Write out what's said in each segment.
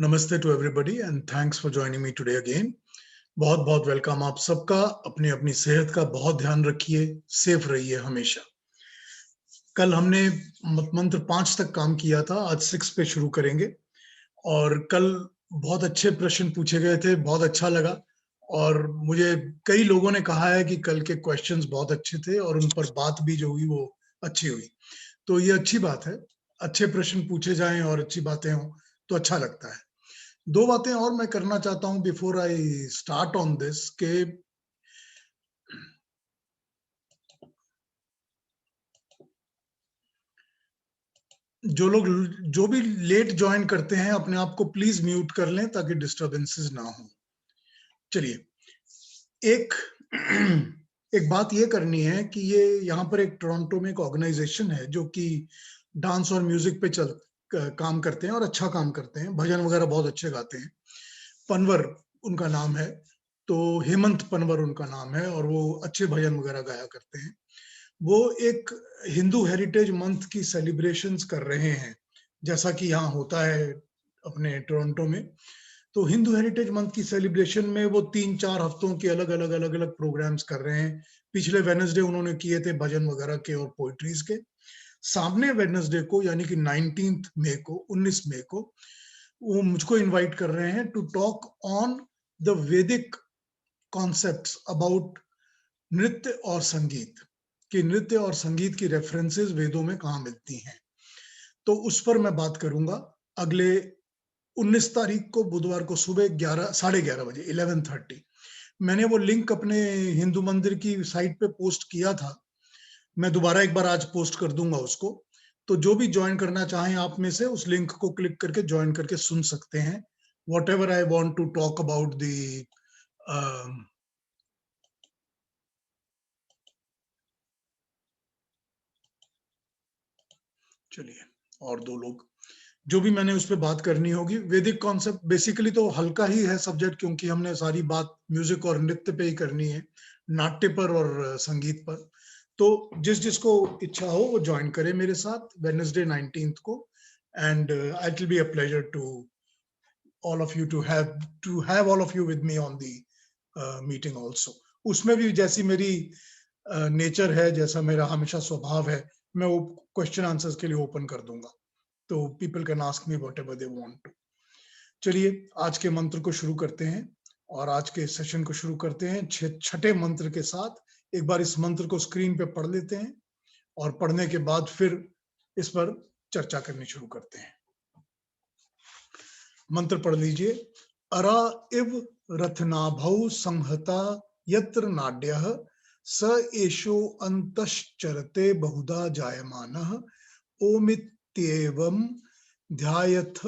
नमस्ते to everybody and thanks for joining me today again. बहुत बहुत वेलकम आप सबका। अपनी अपनी सेहत का बहुत ध्यान रखिए, सेफ रहिए हमेशा। कल हमने मंत्र 5 तक काम किया था, आज 6 पे शुरू करेंगे। और कल बहुत अच्छे प्रश्न पूछे गए थे, बहुत अच्छा लगा। और मुझे कई लोगों ने कहा है कि कल के क्वेश्चंस बहुत अच्छे थे और उन पर बात भी जो हुई वो अच्छी हुई। तो ये अच्छी बात है, अच्छे प्रश्न पूछे जाएं और अच्छी बातें हों तो अच्छा लगता है। दो बातें और मैं करना चाहता हूं before I start on this के जो लोग जो भी लेट ज्वाइन करते हैं अपने आप को प्लीज म्यूट कर लें ताकि डिस्टरबेंसेस ना हो। चलिए, एक एक बात ये करनी है कि ये यहाँ पर एक टोरंटो में एक ऑर्गेनाइजेशन है जो कि डांस और म्यूजिक पे काम करते हैं और अच्छा काम करते हैं, भजन वगैरह बहुत अच्छे गाते हैं। पनवर उनका नाम है, तो हेमंत पनवर उनका नाम है और वो अच्छे भजन वगैरह गाया करते हैं। वो एक हिंदू हेरिटेज मंथ की सेलिब्रेशंस कर रहे हैं, जैसा कि यहाँ होता है अपने टोरंटो में। तो हिंदू हेरिटेज मंथ की सेलिब्रेशन में वो 3-4 हफ्तों के अलग अलग अलग अलग प्रोग्राम्स कर रहे हैं। पिछले वेडनेसडे उन्होंने किए थे भजन वगैरह के और पोइट्रीज के। सामने वेडनेसडे को यानी कि 19 मई को वो मुझको इनवाइट कर रहे हैं टू टॉक ऑन द वैदिक कॉन्सेप्ट्स अबाउट नृत्य और संगीत, कि नृत्य और संगीत की रेफरेंसेस वेदों में कहाँ मिलती हैं। तो उस पर मैं बात करूंगा अगले 19 तारीख को बुधवार को सुबह 11:30 बजे 11:30। मैंने वो लिंक अपने हिंदू मंदिर की साइट पे पोस्ट किया था, मैं दोबारा एक बार आज पोस्ट कर दूंगा उसको। तो जो भी ज्वाइन करना चाहें आप में से उस लिंक को क्लिक करके ज्वाइन करके सुन सकते हैं whatever I want to talk about the चलिए, और दो लोग जो भी मैंने उस पर बात करनी होगी। वैदिक कॉन्सेप्ट बेसिकली तो हल्का ही है सब्जेक्ट, क्योंकि हमने सारी बात म्यूजिक और नृत्य पे ही करनी है, नाट्य पर और संगीत पर। तो जिस जिसको इच्छा हो वो ज्वाइन करे मेरे साथ वेडनेसडे 19 को। And I will be a pleasure to all of you to have all of you with me on the meeting also. उसमें भी जैसी मेरी नेचर है, जैसा मेरा हमेशा स्वभाव है, मैं वो क्वेश्चन आंसर्स के लिए ओपन कर दूंगा, तो people can ask me whatever they want to. चलिए, आज के मंत्र को शुरू करते हैं और आज के सेशन को शुरू करते हैं छठे मंत्र के साथ। एक बार इस मंत्र को स्क्रीन पे पढ़ लेते हैं और पढ़ने के बाद फिर इस पर चर्चा करनी शुरू करते हैं। मंत्र पढ़ लीजिए। अरा इव रथनाभौ संहता यत्र नाड्यः स एषो अंतश्चरते बहुधा जायमानः ओमित्येवं ध्यायथ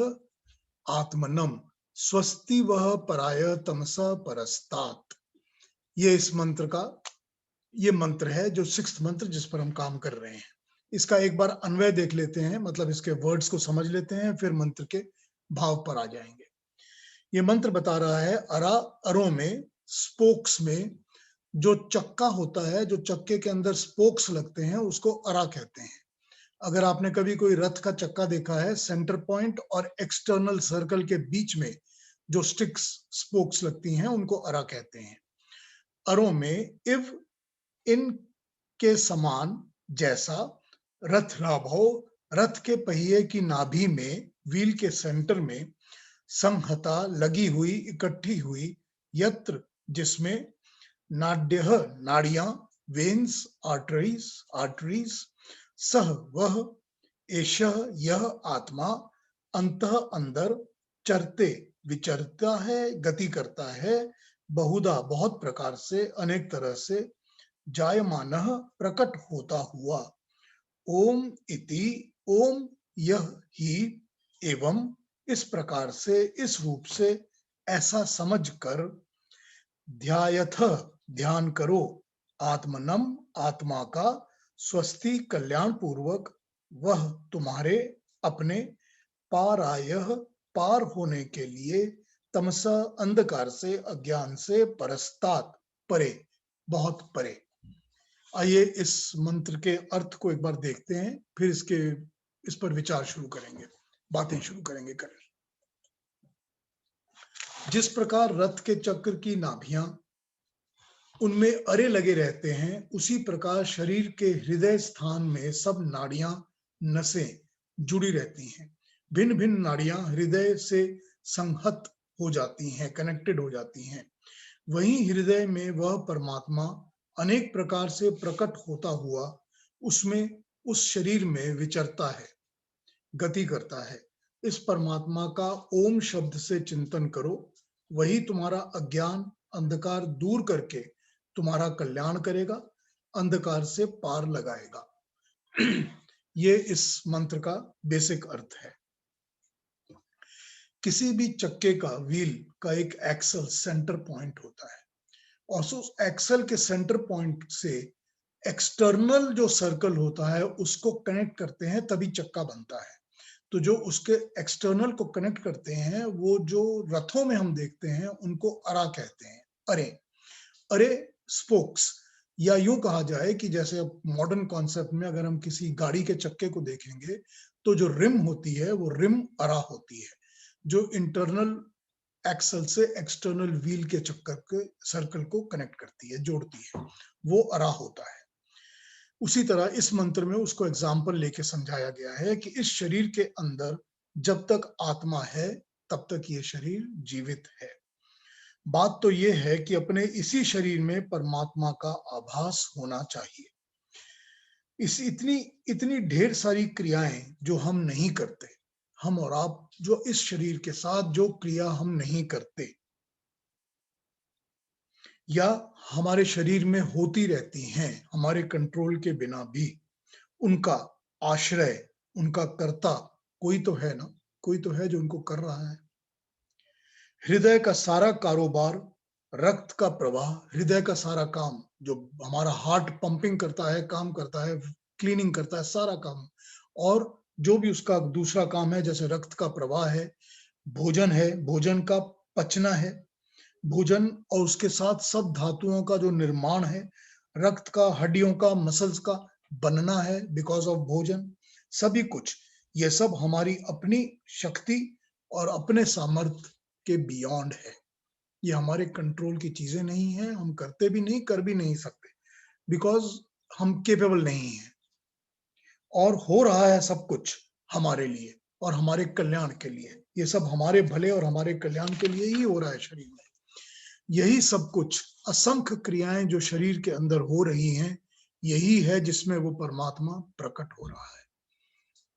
आत्मनम स्वस्ति वह पराय तमसा परस्तात। ये इस मंत्र का ये मंत्र है जो 6th मंत्र जिस पर हम काम कर रहे हैं। इसका एक बार अन्वय देख लेते हैं, मतलब इसके वर्ड्स को समझ लेते हैं, फिर मंत्र के भाव पर आ जाएंगे। ये मंत्र बता रहा है अरों में, स्पोक्स में जो चक्का होता है, जो चक्के के अंदर स्पोक्स लगते हैं उसको अरा कहते हैं। अगर आपने कभी कोई रथ का चक्का देखा है, सेंटर पॉइंट और एक्सटर्नल सर्कल के बीच में जो स्टिक्स स्पोक्स लगती हैं उनको अरा कहते हैं। अरों में इव इन के समान, जैसा, रथ राभो रथ के पहिए की नाभि में, व्हील के सेंटर में, संहता लगी हुई, इकट्ठी हुई, यत्र जिसमें, नाड्यः नाड़ियां, वेन्स आर्टरीज, सह वह, एषः यह आत्मा, अंतः अंदर, चरते विचरता है, गति करता है, बहुधा बहुत प्रकार से, अनेक तरह से, जायमानः प्रकट होता हुआ, ओम इति ओम यह ही, एवं इस प्रकार से, इस रूप से, ऐसा समझकर, ध्यायथ ध्यान करो, आत्मनम आत्मा का, स्वस्ति कल्याण पूर्वक, वह तुम्हारे अपने, पारायः पार होने के लिए, तमसा अंधकार से, अज्ञान से, परस्तात परे, बहुत परे। आइए इस मंत्र के अर्थ को एक बार देखते हैं, फिर इस पर विचार शुरू करेंगे, बातें शुरू करेंगे करनी। जिस प्रकार रथ के चक्र की नाभियां उनमें अरे लगे रहते हैं, उसी प्रकार शरीर के हृदय स्थान में सब नाड़ियां, नसें जुड़ी रहती हैं। भिन्न भिन्न नाड़ियां हृदय से संहत हो जाती हैं, कनेक्टेड हो जाती हैं। वहीं हृदय में वह परमात्मा अनेक प्रकार से प्रकट होता हुआ उसमें, उस शरीर में विचरता है, गति करता है। इस परमात्मा का ओम शब्द से चिंतन करो, वही तुम्हारा अज्ञान अंधकार दूर करके तुम्हारा कल्याण करेगा, अंधकार से पार लगाएगा। ये इस मंत्र का बेसिक अर्थ है। किसी भी चक्के का, व्हील का एक एक्सल सेंटर पॉइंट होता है, और उस एक्सल के सेंटर पॉइंट से एक्सटर्नल जो सर्कल होता है उसको कनेक्ट करते हैं, तभी चक्का बनता है। तो जो उसके एक्सटर्नल को कनेक्ट करते हैं, वो जो रथों में हम देखते हैं उनको अरा कहते हैं। अरे अरे स्पोक्स, या यूं कहा जाए कि जैसे अब मॉडर्न कॉन्सेप्ट में अगर हम किसी गाड़ी के चक्के को देखेंगे तो जो रिम होती है वो रिम अरा होती है, जो इंटरनल एक्सल से एक्सटर्नल व्हील के चक्कर के सर्कल को कनेक्ट करती है, जोड़ती है, वो अरा होता है। उसी तरह इस मंत्र में उसको एग्जाम्पल लेके समझाया गया है कि इस शरीर के अंदर जब तक आत्मा है तब तक ये शरीर जीवित है। बात तो ये है कि अपने इसी शरीर में परमात्मा का आभास होना चाहिए। इस इतनी इतनी ढेर सारी क्रियाएं जो हम नहीं करते, हम और आप जो इस शरीर के साथ जो क्रिया हम नहीं करते या हमारे शरीर में होती रहती हैं हमारे कंट्रोल के बिना भी, उनका आश्रय, उनका कर्ता कोई तो है ना, कोई तो है जो उनको कर रहा है। हृदय का सारा कारोबार, रक्त का प्रवाह, हृदय का सारा काम, जो हमारा हार्ट पंपिंग करता है, काम करता है, क्लीनिंग करता है, सारा काम, और जो भी उसका दूसरा काम है, जैसे रक्त का प्रवाह है, भोजन है, भोजन का पचना है, भोजन और उसके साथ सब धातुओं का जो निर्माण है, रक्त का, हड्डियों का, मसल्स का बनना है बिकॉज ऑफ भोजन, सभी कुछ ये सब हमारी अपनी शक्ति और अपने सामर्थ्य के बियॉन्ड है। ये हमारे कंट्रोल की चीजें नहीं है, हम करते भी नहीं, कर भी नहीं सकते, बिकॉज हम केपेबल नहीं है। और हो रहा है सब कुछ हमारे लिए और हमारे कल्याण के लिए, ये सब हमारे भले और हमारे कल्याण के लिए ही हो रहा है शरीर में। यही सब कुछ असंख्य क्रियाएं जो शरीर के अंदर हो रही हैं, यही है जिसमें वो परमात्मा प्रकट हो रहा है।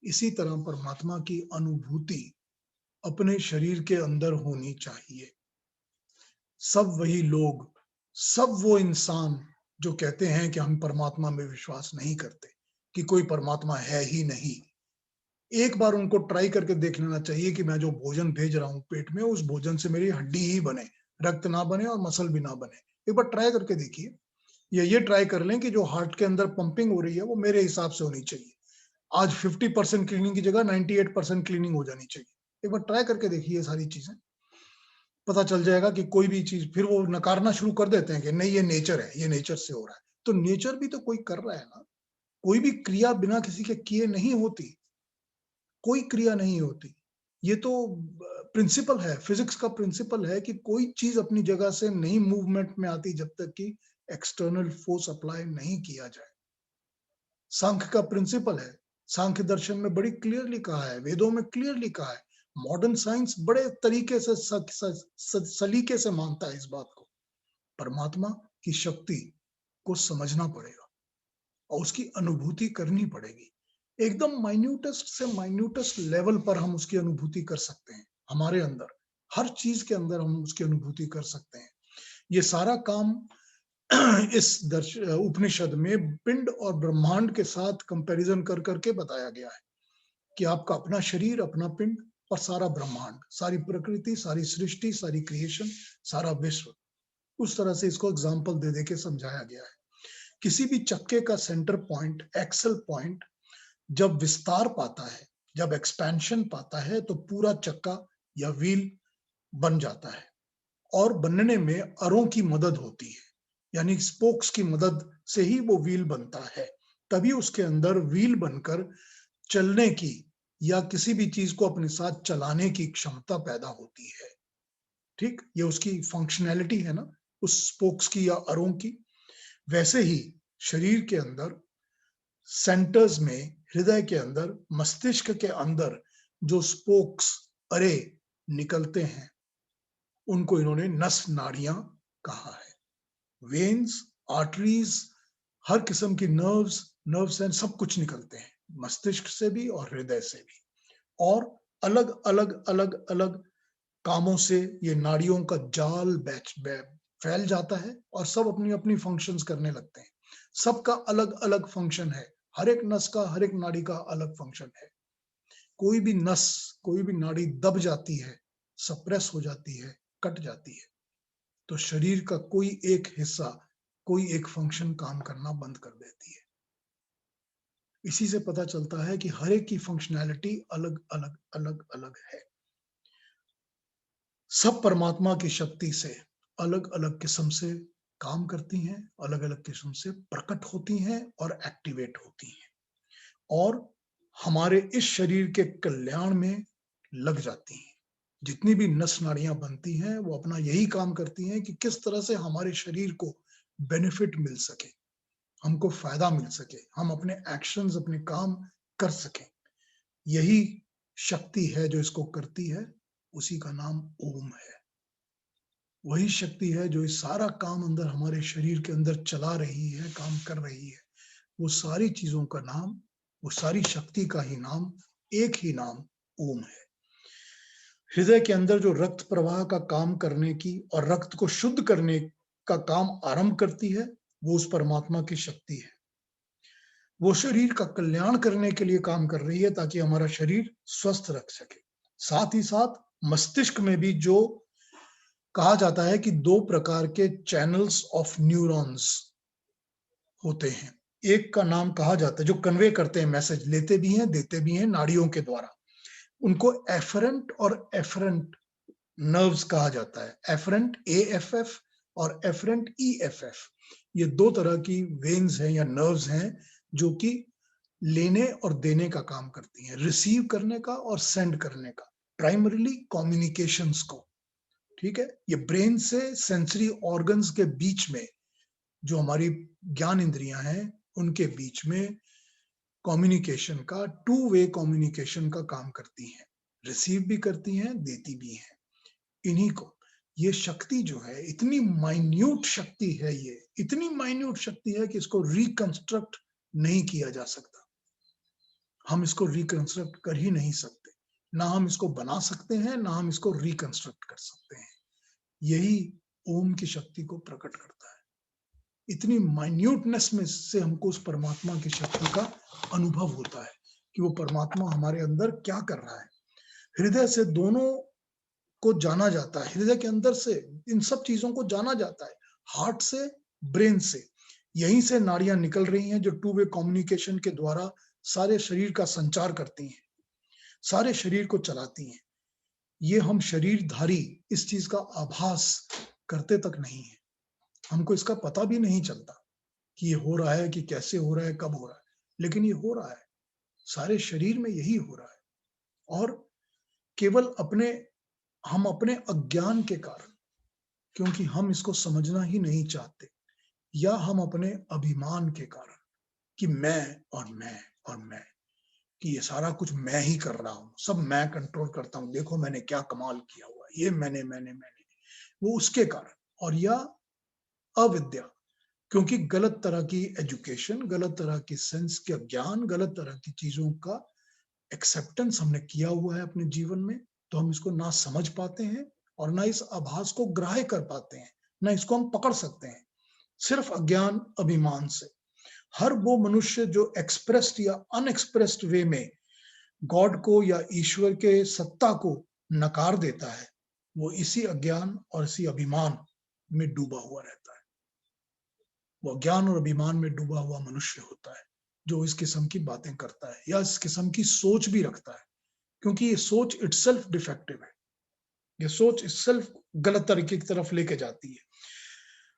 इसी तरह परमात्मा की अनुभूति अपने शरीर के अंदर होनी चाहिए। सब वही लोग, सब वो इंसान जो कहते हैं कि हम परमात्मा में विश्वास नहीं करते, कि कोई परमात्मा है ही नहीं, एक बार उनको ट्राई करके देख लेना चाहिए कि मैं जो भोजन भेज रहा हूं पेट में, उस भोजन से मेरी हड्डी ही बने, रक्त ना बने और मसल भी ना बने। एक बार ट्राई करके देखिए, या ये ट्राई कर लें कि जो हार्ट के अंदर पंपिंग हो रही है वो मेरे हिसाब से होनी चाहिए। आज 50% क्लीनिंग की जगह 98% क्लीनिंग हो जानी चाहिए। एक बार ट्राई करके देखिए, सारी चीजें पता चल जाएगा कि कोई भी चीज, फिर वो नकारना शुरू कर देते हैं कि नहीं ये नेचर है, ये नेचर से हो रहा है। तो नेचर भी तो कोई कर रहा है ना, कोई भी क्रिया बिना किसी के किए नहीं होती, कोई क्रिया नहीं होती। ये तो प्रिंसिपल है, फिजिक्स का प्रिंसिपल है कि कोई चीज अपनी जगह से नहीं मूवमेंट में आती जब तक कि एक्सटर्नल फोर्स अप्लाई नहीं किया जाए। सांख्य का प्रिंसिपल है, सांख्य दर्शन में बड़ी क्लियरली कहा है, वेदों में क्लियरली कहा है, मॉडर्न साइंस बड़े तरीके से सलीके से मानता है इस बात को। परमात्मा की शक्ति को समझना पड़ेगा और उसकी अनुभूति करनी पड़ेगी। एकदम माइन्यूटेस्ट से माइन्यूटेस्ट लेवल पर हम उसकी अनुभूति कर सकते हैं। हमारे अंदर हर चीज के अंदर हम उसकी अनुभूति कर सकते हैं। ये सारा काम इस उपनिषद में पिंड और ब्रह्मांड के साथ कंपैरिजन कर करके बताया गया है कि आपका अपना शरीर, अपना पिंड और सारा ब्रह्मांड, सारी प्रकृति, सारी सृष्टि, सारी क्रिएशन, सारा विश्व, उस तरह से इसको एग्जाम्पल दे दे के समझाया गया है। किसी भी चक्के का सेंटर पॉइंट, एक्सल पॉइंट जब विस्तार पाता है, जब एक्सपेंशन पाता है, तो पूरा चक्का या व्हील बन जाता है। और बनने में अरों की मदद होती है, यानी स्पोक्स की मदद से ही वो व्हील बनता है। तभी उसके अंदर व्हील बनकर चलने की या किसी भी चीज को अपने साथ चलाने की क्षमता पैदा होती है। ठीक, ये उसकी फंक्शनैलिटी है ना, उस स्पोक्स की या अरों की। वैसे ही शरीर के अंदर सेंटर्स में, हृदय के अंदर, मस्तिष्क के अंदर जो स्पोक्स, अरे निकलते हैं, उनको इन्होंने नस नाड़ियां कहा है। वेन्स, आर्टरीज, हर किस्म की नर्व्स, नर्व्स एंड सब कुछ निकलते हैं, मस्तिष्क से भी और हृदय से भी। और अलग अलग अलग अलग कामों से ये नाड़ियों का जाल फैल जाता है और सब अपनी अपनी फंक्शंस करने लगते हैं। सबका अलग अलग फंक्शन है, हर एक नस का, हर एक नाड़ी का अलग फंक्शन है। कोई भी नस, कोई भी नाड़ी दब जाती है, सप्रेस हो जाती है, कट जाती है, तो शरीर का कोई एक हिस्सा, कोई एक फंक्शन काम करना बंद कर देती है। इसी से पता चलता है कि हर एक की फंक्शनैलिटी अलग अलग अलग अलग है। सब परमात्मा की शक्ति से अलग अलग किस्म से काम करती हैं, अलग अलग किस्म से प्रकट होती हैं और एक्टिवेट होती हैं, और हमारे इस शरीर के कल्याण में लग जाती हैं। जितनी भी नस नाड़ियां बनती हैं वो अपना यही काम करती हैं कि किस तरह से हमारे शरीर को बेनिफिट मिल सके, हमको फायदा मिल सके, हम अपने एक्शंस, अपने काम कर सकें। यही शक्ति है जो इसको करती है, उसी का नाम ओम है। वही शक्ति है जो इस सारा काम अंदर हमारे शरीर के अंदर चला रही है, काम कर रही है। वो सारी चीजों का नाम, वो सारी शक्ति का ही नाम, एक ही नाम ओम है। हृदय के अंदर जो रक्त प्रवाह का काम करने की और रक्त को शुद्ध करने का काम आरंभ करती है, वो उस परमात्मा की शक्ति है। वो शरीर का कल्याण करने के लिए काम कर रही है ताकि हमारा शरीर स्वस्थ रख सके। साथ ही साथ मस्तिष्क में भी जो कहा जाता है कि दो प्रकार के चैनल्स ऑफ न्यूरॉन्स होते हैं। एक का नाम कहा जाता है जो कन्वे करते हैं, मैसेज लेते भी हैं, देते भी हैं नाड़ियों के द्वारा। उनको एफरेंट और एफरेंट नर्व्स कहा जाता है। एफरेंट एएफएफ और एफरेंट ईएफएफ, ये दो तरह की वेन्स हैं या नर्व्स हैं जो कि लेने और देने का काम करती हैं, रिसीव करने का और सेंड करने का, प्राइमरीली कम्युनिकेशंस को। ठीक है, ये ब्रेन से सेंसरी ऑर्गन्स के बीच में, जो हमारी ज्ञान इंद्रियां हैं उनके बीच में कम्युनिकेशन का, टू वे कम्युनिकेशन का काम करती हैं, रिसीव भी करती हैं, देती भी हैं। इन्हीं को, ये शक्ति जो है, इतनी माइन्यूट शक्ति है, ये इतनी माइन्यूट शक्ति है कि इसको रिकंस्ट्रक्ट नहीं किया जा सकता। हम इसको रिकंस्ट्रक्ट कर ही नहीं सकते, ना हम इसको बना सकते हैं, ना हम इसको रिकंस्ट्रक्ट कर सकते हैं। यही ओम की शक्ति को प्रकट करता है। इतनी माइन्यूटनेस में से हमको उस परमात्मा की शक्ति का अनुभव होता है कि वो परमात्मा हमारे अंदर क्या कर रहा है। हृदय से दोनों को जाना जाता है, हृदय के अंदर से इन सब चीजों को जाना जाता है, हार्ट से, ब्रेन से। यहीं से नाड़ियां निकल रही हैं जो टू वे कम्युनिकेशन के द्वारा सारे शरीर का संचार करती हैं, सारे शरीर को चलाती हैं। ये हम शरीरधारी इस चीज का आभास करते तक नहीं है, हमको इसका पता भी नहीं चलता कि ये हो रहा है, कि कैसे हो रहा है, कब हो रहा है, लेकिन ये हो रहा है, सारे शरीर में यही हो रहा है। और केवल हम अपने अज्ञान के कारण, क्योंकि हम इसको समझना ही नहीं चाहते, या हम अपने अभिमान के कारण कि मैं और मैं और मैं, कि ये सारा कुछ मैं ही कर रहा हूँ, सब मैं कंट्रोल करता हूँ, देखो मैंने क्या कमाल किया हुआ, ये मैंने, वो उसके कारण। और या अविद्या, क्योंकि गलत तरह की एजुकेशन, गलत तरह की सेंस के ज्ञान, गलत तरह की चीजों का एक्सेप्टेंस हमने किया हुआ है अपने जीवन में, तो हम इसको ना समझ पाते हैं और ना इस आभास को ग्राह्य कर पाते हैं, ना इसको हम पकड़ सकते हैं, सिर्फ अज्ञान, अभिमान से। हर वो मनुष्य जो एक्सप्रेस्ड या अनएक्सप्रेस्ड वे में गॉड को या ईश्वर के सत्ता को नकार देता है, वो इसी अज्ञान और इसी अभिमान में डूबा हुआ रहता है। वो अज्ञान और अभिमान में डूबा हुआ मनुष्य होता है जो इस किस्म की बातें करता है या इस किस्म की सोच भी रखता है, क्योंकि ये सोच इटसेल्फ डिफेक्टिव है, ये सोच इटसेल्फ गलत तरीके की तरफ लेके जाती है।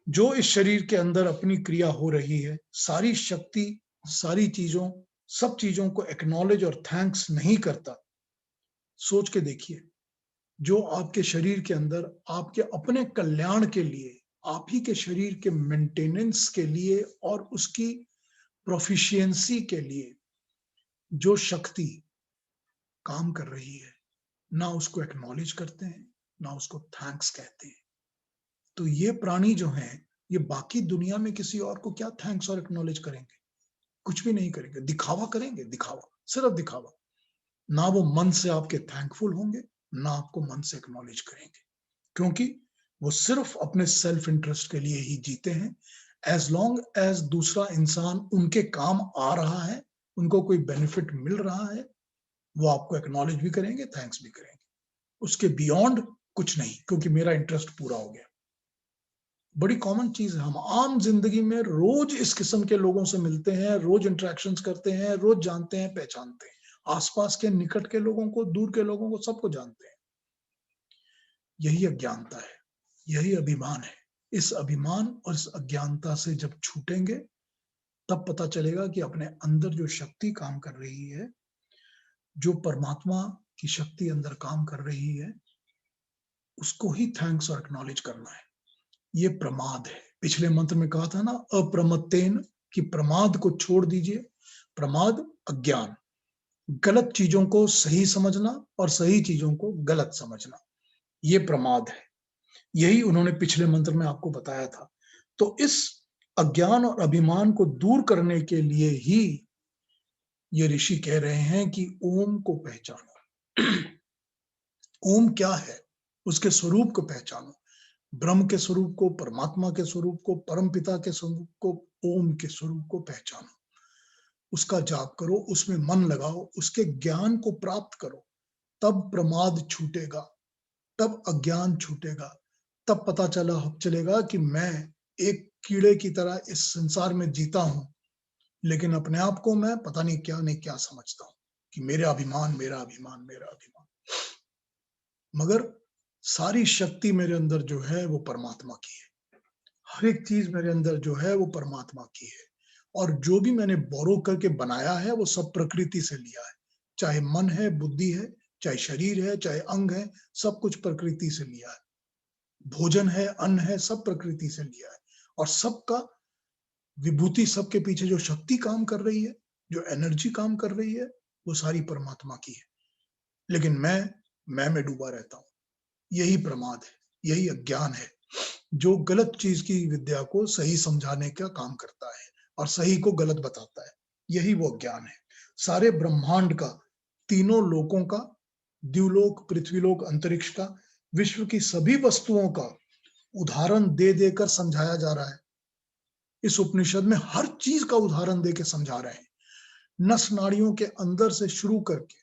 जो इस शरीर के अंदर अपनी क्रिया हो रही है, सारी शक्ति, सारी चीजों, सब चीजों को एक्नॉलेज और थैंक्स नहीं करता, सोच के देखिए, जो आपके शरीर के अंदर आपके अपने कल्याण के लिए, आप ही के शरीर के मेंटेनेंस के लिए और उसकी प्रोफिशिएंसी के लिए जो शक्ति काम कर रही है, ना उसको एक्नॉलेज करते हैं, ना उसको थैंक्स कहते हैं। तो ये प्राणी जो हैं, ये बाकी दुनिया में किसी और को क्या थैंक्स और एक्नॉलेज करेंगे? कुछ भी नहीं करेंगे, दिखावा करेंगे, दिखावा, सिर्फ दिखावा। ना वो मन से आपके थैंकफुल होंगे, ना आपको मन से एक्नॉलेज करेंगे, क्योंकि वो सिर्फ अपने सेल्फ इंटरेस्ट के लिए ही जीते हैं। एज लॉन्ग एज दूसरा इंसान उनके काम आ रहा है, उनको कोई बेनिफिट मिल रहा है, वो आपको एक्नॉलेज भी करेंगे, थैंक्स भी करेंगे। उसके बियॉन्ड कुछ नहीं, क्योंकि मेरा इंटरेस्ट पूरा हो गया। बड़ी कॉमन चीज है, हम आम जिंदगी में रोज इस किस्म के लोगों से मिलते हैं, रोज इंटरेक्शंस करते हैं, रोज जानते हैं, पहचानते हैं, आसपास के निकट के लोगों को, दूर के लोगों को, सबको जानते हैं। यही अज्ञानता है, यही अभिमान है। इस अभिमान और इस अज्ञानता से जब छूटेंगे, तब पता चलेगा कि अपने अंदर जो शक्ति काम कर रही है, जो परमात्मा की शक्ति अंदर काम कर रही है, उसको ही थैंक्स और एक्नॉलेज करना है। ये प्रमाद है। पिछले मंत्र में कहा था ना, अप्रमत्तेन, कि प्रमाद को छोड़ दीजिए। प्रमाद अज्ञान, गलत चीजों को सही समझना और सही चीजों को गलत समझना, ये प्रमाद है। यही उन्होंने पिछले मंत्र में आपको बताया था। तो इस अज्ञान और अभिमान को दूर करने के लिए ही ये ऋषि कह रहे हैं कि ओम को पहचानो। ओम क्या है, उसके स्वरूप को पहचानो। ब्रह्म के स्वरूप को, परमात्मा के स्वरूप को, परम पिता के स्वरूप को, ओम के स्वरूप को पहचानो। उसका जाप करो, उसमें मन लगाओ, उसके ज्ञान को प्राप्त करो। तब प्रमाद छूटेगा, तब अज्ञान छूटेगा, तब पता चलेगा कि मैं एक कीड़े की तरह इस संसार में जीता हूं, लेकिन अपने आप को मैं पता नहीं क्या समझता हूं कि मेरा अभिमान, मेरा अभिमान, मेरा अभिमान। मगर सारी शक्ति मेरे अंदर जो है वो परमात्मा की है। हर एक चीज मेरे अंदर जो है वो परमात्मा की है, और जो भी मैंने बोरो करके बनाया है वो सब प्रकृति से लिया है। चाहे मन है, बुद्धि है, चाहे शरीर है, चाहे अंग है, सब कुछ प्रकृति से लिया है। भोजन है, अन्न है, सब प्रकृति से लिया है। और सबका विभूति, सबके पीछे जो शक्ति काम कर रही है, जो एनर्जी काम कर रही है, वो सारी परमात्मा की है। लेकिन मैं में डूबा रहता हूं। यही प्रमाद है, यही अज्ञान है, जो गलत चीज की विद्या को सही समझाने का काम करता है और सही को गलत बताता है। यही वो अज्ञान है। सारे ब्रह्मांड का, तीनों लोकों का, द्युलोक, पृथ्वीलोक, अंतरिक्ष का, विश्व की सभी वस्तुओं का उदाहरण दे देकर समझाया जा रहा है। इस उपनिषद में हर चीज का उदाहरण देकर समझा रहे हैं। नस नाड़ियों के अंदर से शुरू करके,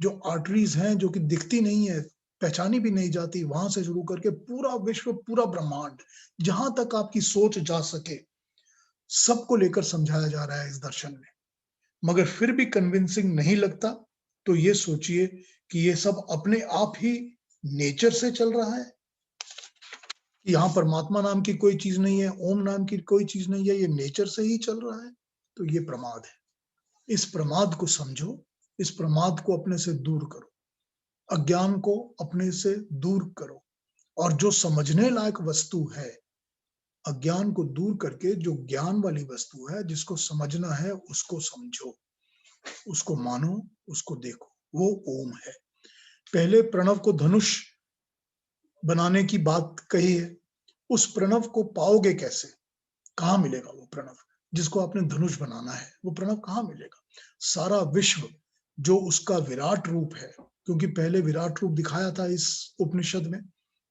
जो आर्टरीज हैं जो कि दिखती नहीं है, पहचानी भी नहीं जाती, वहां से शुरू करके पूरा विश्व, पूरा ब्रह्मांड, जहां तक आपकी सोच जा सके, सबको लेकर समझाया जा रहा है इस दर्शन में। मगर फिर भी कन्विंसिंग नहीं लगता, तो ये सोचिए कि ये सब अपने आप ही नेचर से चल रहा है, कि यहाँ परमात्मा नाम की कोई चीज नहीं है, ओम नाम की कोई चीज नहीं है, ये नेचर से ही चल रहा है। तो ये प्रमाद है। इस प्रमाद को समझो, इस प्रमाद को अपने से दूर करो, अज्ञान को अपने से दूर करो, और जो समझने लायक वस्तु है, अज्ञान को दूर करके जो ज्ञान वाली वस्तु है, जिसको समझना है, उसको समझो, उसको मानो, उसको देखो। वो ओम है। पहले प्रणव को धनुष बनाने की बात कही है। उस प्रणव को पाओगे कैसे? कहाँ मिलेगा वो प्रणव जिसको आपने धनुष बनाना है? वो प्रणव कहाँ मिलेगा? सारा विश्व जो उसका विराट रूप है, क्योंकि पहले विराट रूप दिखाया था इस उपनिषद में,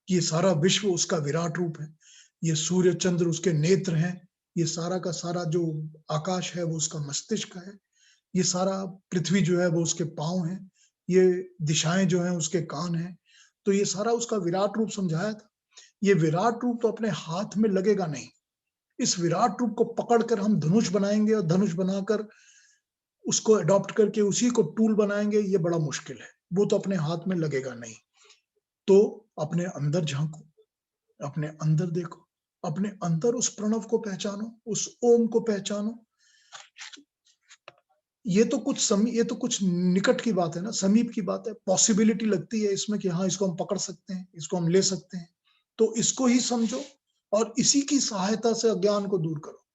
कि ये सारा विश्व उसका विराट रूप है। ये सूर्य चंद्र उसके नेत्र हैं, ये सारा का सारा जो आकाश है वो उसका मस्तिष्क है, ये सारा पृथ्वी जो है वो उसके पांव हैं, ये दिशाएं जो हैं उसके कान हैं। तो ये सारा उसका विराट रूप समझाया था। ये विराट रूप तो अपने हाथ में लगेगा नहीं। इस विराट रूप को पकड़कर हम धनुष बनाएंगे और धनुष बनाकर उसको अडॉप्ट करके उसी को टूल बनाएंगे, ये बड़ा मुश्किल है। वो तो अपने हाथ में लगेगा नहीं। तो अपने अंदर झांको, अपने अंदर देखो, अपने अंदर उस प्रणव को पहचानो, उस ओम को पहचानो। ये तो कुछ निकट की बात है ना, समीप की बात है, पॉसिबिलिटी लगती है इसमें कि हाँ, इसको हम पकड़ सकते हैं, इसको हम ले सकते हैं। तो इसको ही समझो और इसी की सहायता से अज्ञान को दूर करो।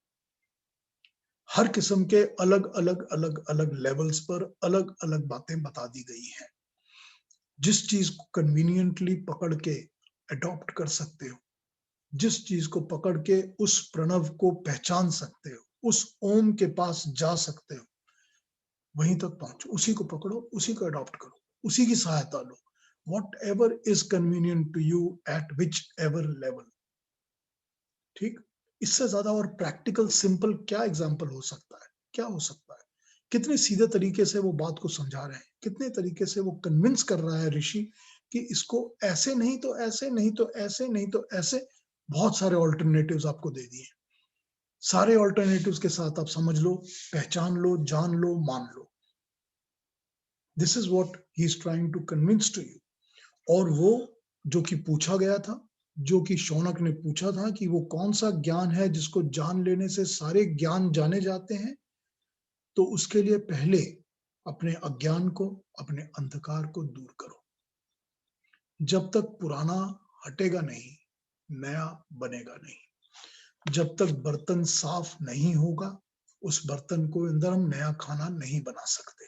हर किस्म के अलग-अलग लेवल्स पर अलग-अलग बातें बता दी गई हैं। जिस चीज को कन्वीनियंटली पकड़ के अडॉप्ट कर सकते हो, जिस चीज को पकड़ के उस प्रणव को पहचान सकते हो, उस ओम के पास जा सकते हो, वहीं तक पहुंचो, उसी को पकड़ो, उसी को अडॉप्ट करो, उसी की सहायता लो। Whatever is convenient to you at whichever level. ठीक, इससे ज्यादा और प्रैक्टिकल सिंपल क्या एग्जाम्पल हो सकता है, क्या हो सकता है? कितने सीधे तरीके से वो बात को समझा रहे हैं, कितने तरीके से वो कन्विंस कर रहा है ऋषि कि इसको ऐसे नहीं तो ऐसे, नहीं तो ऐसे, नहीं तो ऐसे। बहुत सारे ऑल्टरनेटिव्स आपको दे दिए। सारे ऑल्टरनेटिव्स के साथ आप समझ लो, पहचान लो, जान लो, मान लो। This is what he is trying to convince to you. और वो जो कि पूछा गया था, जो कि शौनक ने पूछा था कि वो कौन सा ज्ञान है जिसको जान लेने से सारे ज्ञान जाने जाते हैं, तो उसके लिए पहले अपने अज्ञान को, अपने अंधकार को दूर करो। जब तक पुराना हटेगा नहीं, नया बनेगा नहीं। जब तक बर्तन साफ नहीं होगा, उस बर्तन को अंदर हम नया खाना नहीं बना सकते।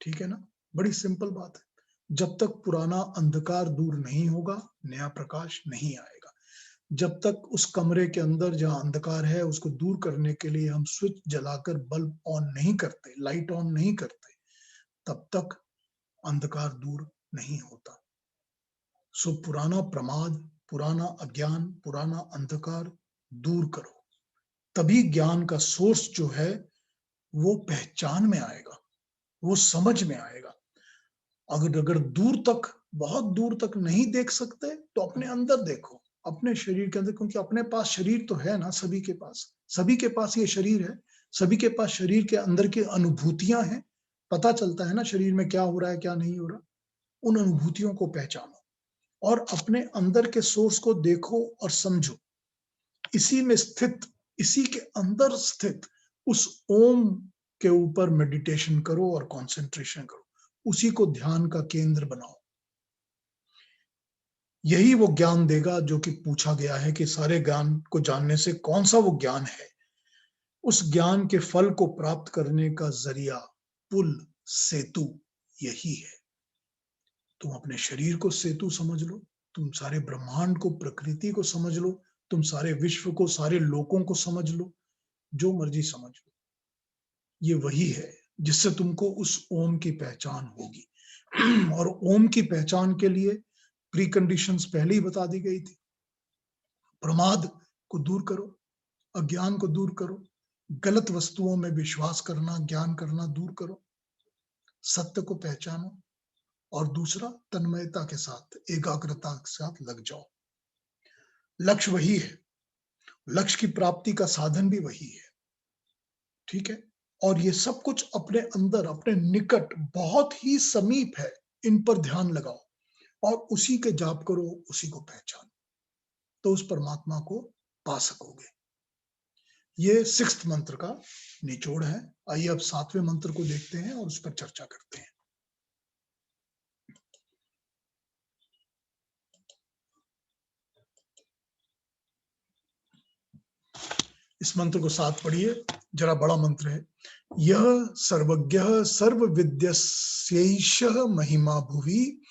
ठीक है ना? बड़ी सिंपल बात है। जब तक पुराना अंधकार दूर नहीं होगा, नया प्रकाश नहीं आएगा। जब तक उस कमरे के अंदर जहां अंधकार है उसको दूर करने के लिए हम स्विच जलाकर बल्ब ऑन नहीं करते, लाइट ऑन नहीं करते, तब तक अंधकार दूर नहीं होता। सो पुराना प्रमाद, पुराना अज्ञान, पुराना अंधकार दूर करो। तभी ज्ञान का सोर्स जो है वो पहचान में आएगा, वो समझ में आएगा। अगर अगर दूर तक, बहुत दूर तक नहीं देख सकते तो अपने अंदर देखो, अपने शरीर के अंदर, क्योंकि अपने पास शरीर तो है ना, सभी के पास, सभी के पास ये शरीर है, सभी के पास शरीर के अंदर की अनुभूतियां हैं। पता चलता है ना शरीर में क्या हो रहा है, क्या नहीं हो रहा। उन अनुभूतियों को पहचानो और अपने अंदर के सोर्स को देखो और समझो। इसी में स्थित, इसी के अंदर स्थित उस ओम के ऊपर मेडिटेशन करो और कंसंट्रेशन करो, उसी को ध्यान का केंद्र बनाओ। यही वो ज्ञान देगा जो कि पूछा गया है कि सारे ज्ञान को जानने से कौन सा वो ज्ञान है। उस ज्ञान के फल को प्राप्त करने का जरिया, पुल, सेतु यही है। तुम अपने शरीर को सेतु समझ लो, तुम सारे ब्रह्मांड को, प्रकृति को समझ लो, तुम सारे विश्व को, सारे लोकों को समझ लो, जो मर्जी समझ लो। ये वही है जिससे तुमको उस ओम की पहचान होगी। और ओम की पहचान के लिए प्री कंडीशंस पहले ही बता दी गई थी। प्रमाद को दूर करो, अज्ञान को दूर करो, गलत वस्तुओं में विश्वास करना, ज्ञान करना दूर करो, सत्य को पहचानो, और दूसरा तन्मयता के साथ, एकाग्रता के साथ लग जाओ। लक्ष्य वही है, लक्ष्य की प्राप्ति का साधन भी वही है। ठीक है? और ये सब कुछ अपने अंदर, अपने निकट, बहुत ही समीप है। इन पर ध्यान लगाओ और उसी के जाप करो, उसी को पहचानो, तो उस परमात्मा को पा सकोगे। ये 6th मंत्र का निचोड़ है। आइए अब 7वें मंत्र को देखते हैं और उस पर चर्चा करते हैं। इस मंत्र को साथ पढ़िए, जरा बड़ा मंत्र है। यह सर्वज्ञ सर्वविद्यस्यैष महिमा भुवि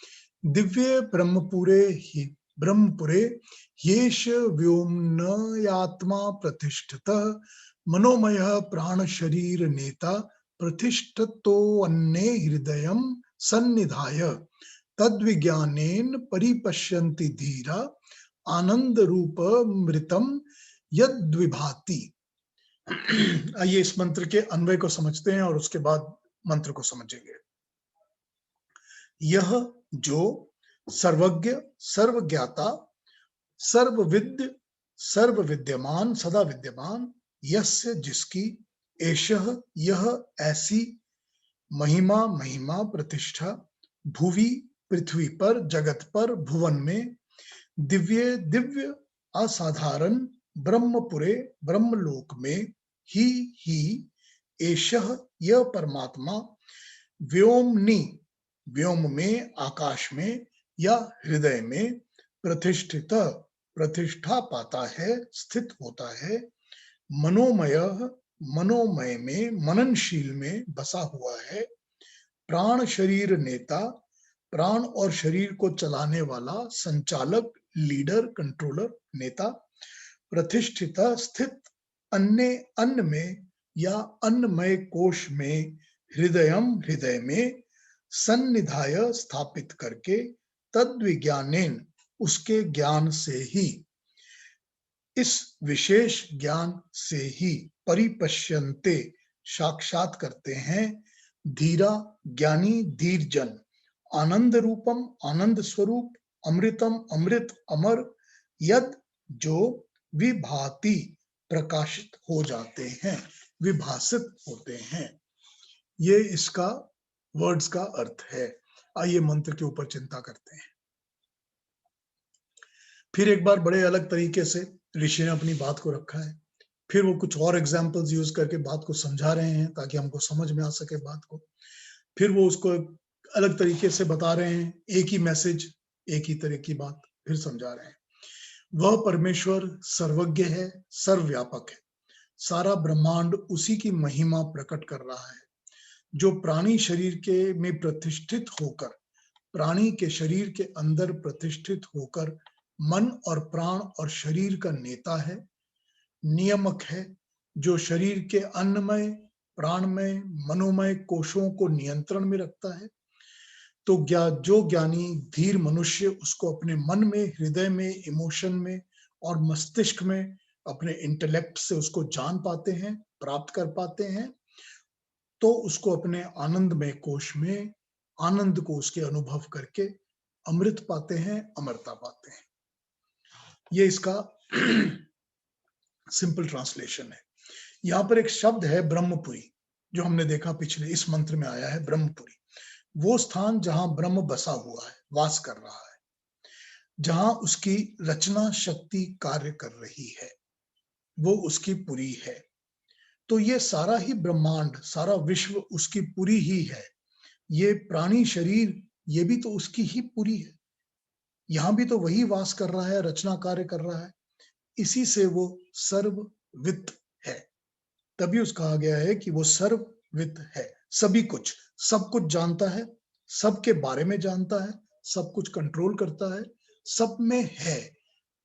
दिव्य ब्रह्मपुरे येष व्योम्नयात्मा प्रतिष्ठितः मनोमय प्राण शरीर नेता प्रतिष्ठतोऽन्ये हृदयं सन्निधाय तद्विज्ञानेन परिपश्यन्ति धीरा आनंद रूप मृतम यद्विभाति। आइए इस मंत्र के अन्वय को समझते हैं और उसके बाद मंत्र को समझेंगे। यह जो सर्वज्ञ, सर्वज्ञाता, सर्वविद्य, सर्वविद्यमान, सदा विद्यमान, यस्य जिसकी, एषः यह ऐसी, महिमा महिमा प्रतिष्ठा, भुवि पृथ्वी पर, जगत पर, भुवन में, दिव्य दिव्य असाधारण, ब्रह्मपुरे ब्रह्मलोक में, ही एषः यह परमात्मा व्योमनि, व्योम में, आकाश में या हृदय में प्रतिष्ठित, प्रतिष्ठा पाता है, स्थित होता है, मनोमय, मनोमय में, मननशील में बसा हुआ है, प्राण शरीर नेता, प्राण और शरीर को चलाने वाला संचालक, लीडर, कंट्रोलर, नेता, प्रतिष्ठित, स्थित, अन्य, अन्न में या अन्नमय कोश में, हृदयम, हृदय में, सन्निधाय, स्थापित करके, तद्विज्ञानेन, उसके ज्ञान से ही, इस विशेष ज्ञान से ही, परिपश्यन्ते, साक्षात करते हैं, धीरा, ज्ञानी, धीर जन, आनंद रूपम, आनंद स्वरूप, अमृतम, अमृत, अमर, यद, जो विभाति, प्रकाशित हो जाते हैं, विभासित होते हैं। ये इसका वर्ड्स का अर्थ है। आइए मंत्र के ऊपर चिंता करते हैं। फिर एक बार बड़े अलग तरीके से ऋषि ने अपनी बात को रखा है। फिर वो कुछ और एग्जाम्पल्स यूज करके बात को समझा रहे हैं ताकि हमको समझ में आ सके बात को। फिर वो उसको अलग तरीके से बता रहे हैं, एक ही मैसेज, एक ही तरह की बात फिर समझा रहे हैं। वह परमेश्वर सर्वज्ञ है, सर्वव्यापक है, सारा ब्रह्मांड उसी की महिमा प्रकट कर रहा है, जो प्राणी शरीर के में प्रतिष्ठित होकर, प्राणी के शरीर के अंदर प्रतिष्ठित होकर मन और प्राण और शरीर का नेता है, नियमक है, जो शरीर के अन्नमय, प्राणमय, मनोमय कोशों को नियंत्रण में रखता है। तो जो ज्ञानी धीर मनुष्य उसको अपने मन में, हृदय में, इमोशन में और मस्तिष्क में, अपने इंटेलेक्ट से उसको जान पाते हैं, प्राप्त कर पाते हैं, तो उसको अपने आनंदमय कोश में आनंद को उसके अनुभव करके अमृत पाते हैं, अमरता पाते हैं। ये इसका सिंपल ट्रांसलेशन है। यहाँ पर एक शब्द है ब्रह्मपुरी, जो हमने देखा पिछले इस मंत्र में आया है, ब्रह्मपुरी, वो स्थान जहां ब्रह्म बसा हुआ है, वास कर रहा है, जहां उसकी रचना शक्ति कार्य कर रही है, वो उसकी पुरी है। तो ये सारा ही ब्रह्मांड, सारा विश्व उसकी पुरी ही है। ये प्राणी शरीर, ये भी तो उसकी ही पुरी है। यहां भी तो वही वास कर रहा है, रचना कार्य कर रहा है, इसी से वो सर्ववित्त है। तभी उसका कहा गया है कि वो सर्ववित्त है, सभी कुछ, सब कुछ जानता है, सबके बारे में जानता है, सब कुछ कंट्रोल करता है, सब में है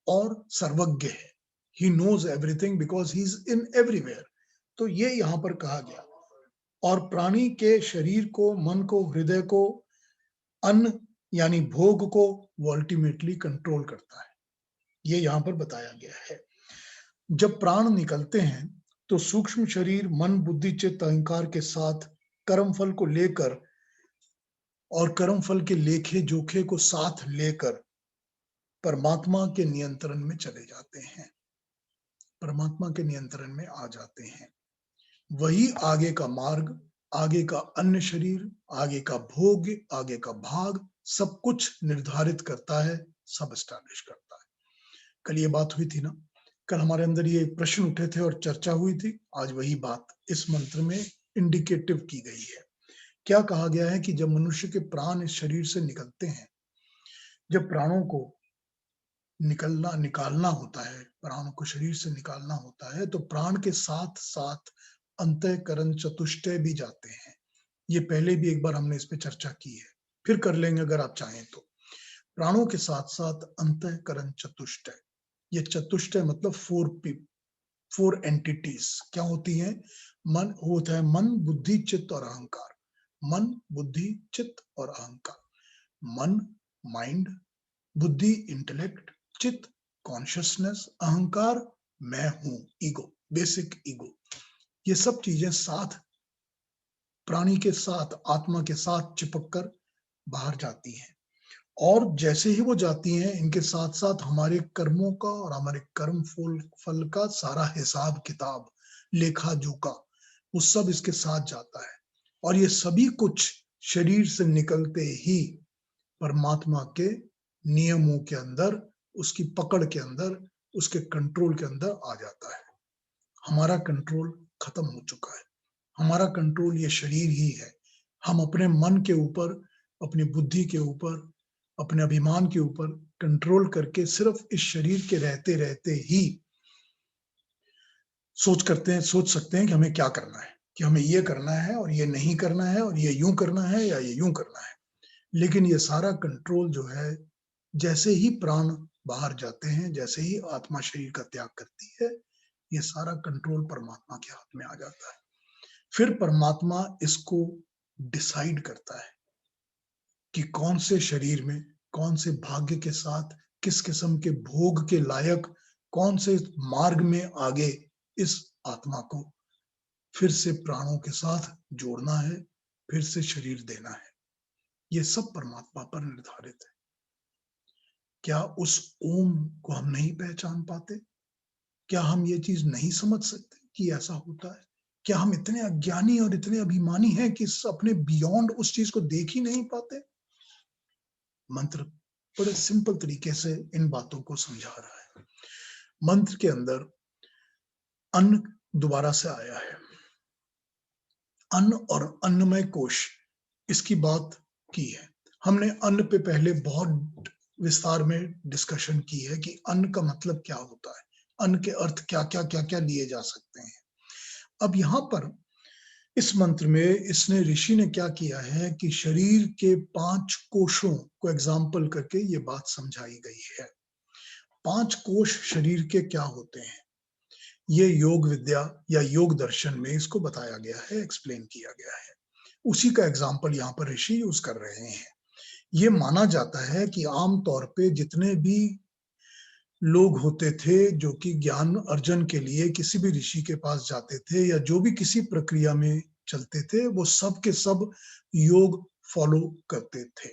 और सर्वज्ञ है। He knows everything because he is in everywhere. तो ये यहाँ पर कहा गया। और प्राणी के शरीर को, मन को, हृदय को, अन्न यानी भोग को वो अल्टीमेटली कंट्रोल करता है, ये यहाँ पर बताया गया है। जब प्राण निकलते हैं तो सूक्ष्म शरीर मन, बुद्धि, चित्त, अहंकार के साथ कर्मफल को लेकर और कर्मफल के लेखे जोखे को साथ लेकर परमात्मा के नियंत्रण में चले जाते हैं, परमात्मा के नियंत्रण में आ जाते हैं। वही आगे का मार्ग, आगे का अन्य शरीर, आगे का भोग, आगे का भाग, सब कुछ निर्धारित करता है, सब एस्टैब्लिश करता है। कल ये बात हुई थी ना, कल हमारे अंदर ये प्रश्न उठे थे और चर्चा हुई थी। आज वही बात इस मंत्र में इंडिकेटिव की गई है। क्या कहा गया है कि जब मनुष्य के प्राण इस शरीर से निकलते हैं, जब प्राणों को निकालना होता है, प्राणों को शरीर से निकालना होता है, तो प्राण के साथ साथ अंतःकरण चतुष्टय भी जाते हैं। ये पहले भी एक बार हमने इस पे चर्चा की है, फिर कर लेंगे अगर आप चाहें तो। प्राणों के साथ साथ अंतःकरण चतुष्टय, ये चतुष्टय मतलब फोर एंटिटीज क्या होती हैं? मन होता है, मन, बुद्धि, चित्त और अहंकार। मन, बुद्धि, चित्त और अहंकार। मन माइंड, बुद्धि इंटेलेक्ट, चित्त कॉन्शियसनेस, अहंकार मैं हूं, ईगो, बेसिक ईगो। ये सब चीजें साथ प्राणी के साथ, आत्मा के साथ चिपक कर बाहर जाती हैं। और जैसे ही वो जाती हैं, इनके साथ साथ हमारे कर्मों का और हमारे कर्म फल का सारा हिसाब किताब, लेखा जोखा, वो सब इसके साथ जाता है। और ये सभी कुछ शरीर से निकलते ही परमात्मा के नियमों के अंदर, उसकी पकड़ के अंदर, उसके कंट्रोल के अंदर आ जाता है। हमारा कंट्रोल खत्म हो चुका है, हमारा कंट्रोल ये शरीर ही है। हम अपने मन के ऊपर, अपनी बुद्धि के ऊपर, अपने अभिमान के ऊपर कंट्रोल करके सिर्फ इस शरीर के रहते रहते ही सोच सकते हैं कि हमें क्या करना है, कि हमें ये करना है और ये नहीं करना है, और ये यूं करना है या ये यूं करना है। लेकिन ये सारा कंट्रोल जो है, जैसे ही प्राण बाहर जाते हैं, जैसे ही आत्मा शरीर का त्याग करती है, ये सारा कंट्रोल परमात्मा के हाथ में आ जाता है। फिर परमात्मा इसको डिसाइड करता है कि कौन से शरीर में, कौन से भाग्य के साथ, किस किस्म के भोग के लायक, कौन से मार्ग में आगे इस आत्मा को फिर से प्राणों के साथ जोड़ना है, फिर से शरीर देना है। ये सब परमात्मा पर निर्धारित है। क्या उस ओम को हम नहीं पहचान पाते? क्या हम ये चीज नहीं समझ सकते कि ऐसा होता है? क्या हम इतने अज्ञानी और इतने अभिमानी हैं कि अपने बियॉन्ड उस चीज को देख ही नहीं पाते? मंत्र बड़े सिंपल तरीके से इन बातों को समझा रहा है। मंत्र के अंदर अन्न दोबारा से आया है। अन्न और अन्नमय कोश, इसकी बात की है हमने। अन्न पे पहले बहुत विस्तार में डिस्कशन की है कि अन्न का मतलब क्या होता है, अन्न के अर्थ क्या क्या क्या क्या लिए जा सकते हैं। अब यहाँ पर इस मंत्र में इसने ऋषि ने क्या किया है कि शरीर के 5 कोशों को एग्जाम्पल करके ये बात समझाई गई है। 5 कोश शरीर के क्या होते हैं, ये योग विद्या या योग दर्शन में इसको बताया गया है, एक्सप्लेन किया गया है। उसी का एग्जाम्पल यहाँ पर ऋषि यूज कर रहे हैं। ये माना जाता है कि आम तौर पे जितने भी लोग होते थे जो कि ज्ञान अर्जन के लिए किसी भी ऋषि के पास जाते थे या जो भी किसी प्रक्रिया में चलते थे, वो सब के सब योग फॉलो करते थे।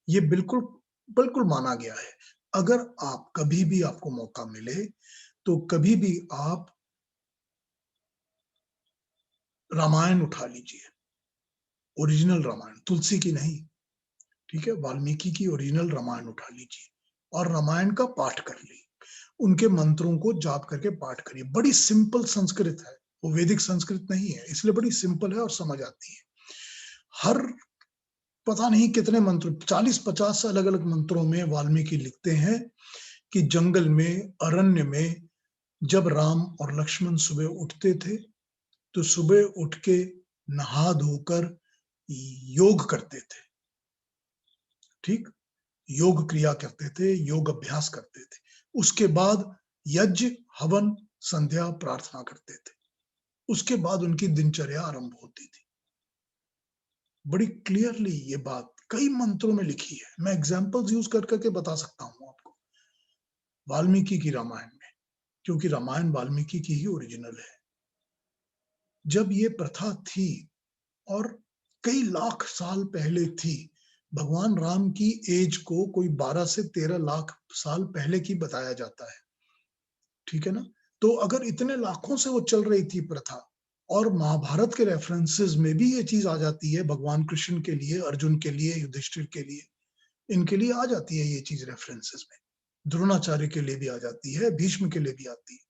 ये बिल्कुल बिल्कुल माना गया है। अगर आप कभी भी आपको मौका मिले तो कभी भी आप रामायण उठा लीजिए, ओरिजिनल रामायण, तुलसी की नहीं, ठीक है, वाल्मीकि की ओरिजिनल रामायण उठा लीजिए और रामायण का पाठ कर ली, उनके मंत्रों को जाप करके पाठ करिए। बड़ी सिंपल संस्कृत है, वो वैदिक संस्कृत नहीं है, इसलिए बड़ी सिंपल है और समझ आती है। हर पता नहीं कितने मंत्र, 40-50 अलग अलग मंत्रों में वाल्मीकि लिखते हैं कि जंगल में, अरण्य में जब राम और लक्ष्मण सुबह उठते थे तो सुबह उठ के नहा धोकर योग करते थे, ठीक, योग क्रिया करते थे, योग अभ्यास करते थे। उसके बाद यज्ञ, हवन, संध्या, प्रार्थना करते थे। उसके बाद उनकी दिनचर्या आरंभ होती थी। बड़ी क्लियरली ये बात कई मंत्रों में लिखी है। मैं एग्जांपल्स यूज कर करके बता सकता हूं आपको। वाल्मीकि की रामायण में, क्योंकि रामायण वाल्मीकि की ही ओरिजिनल है, जब ये प्रथा थी और कई लाख साल पहले थी, भगवान राम की एज को कोई 12 से 13 लाख साल पहले की बताया जाता है, ठीक है ना। तो अगर इतने लाखों से वो चल रही थी प्रथा, और महाभारत के रेफरेंसेस में भी ये चीज आ जाती है, भगवान कृष्ण के लिए, अर्जुन के लिए, युधिष्ठिर के लिए, इनके लिए आ जाती है ये चीज रेफरेंसेस में, द्रोणाचार्य के लिए भी आ जाती है, भीष्म के लिए भी आती है।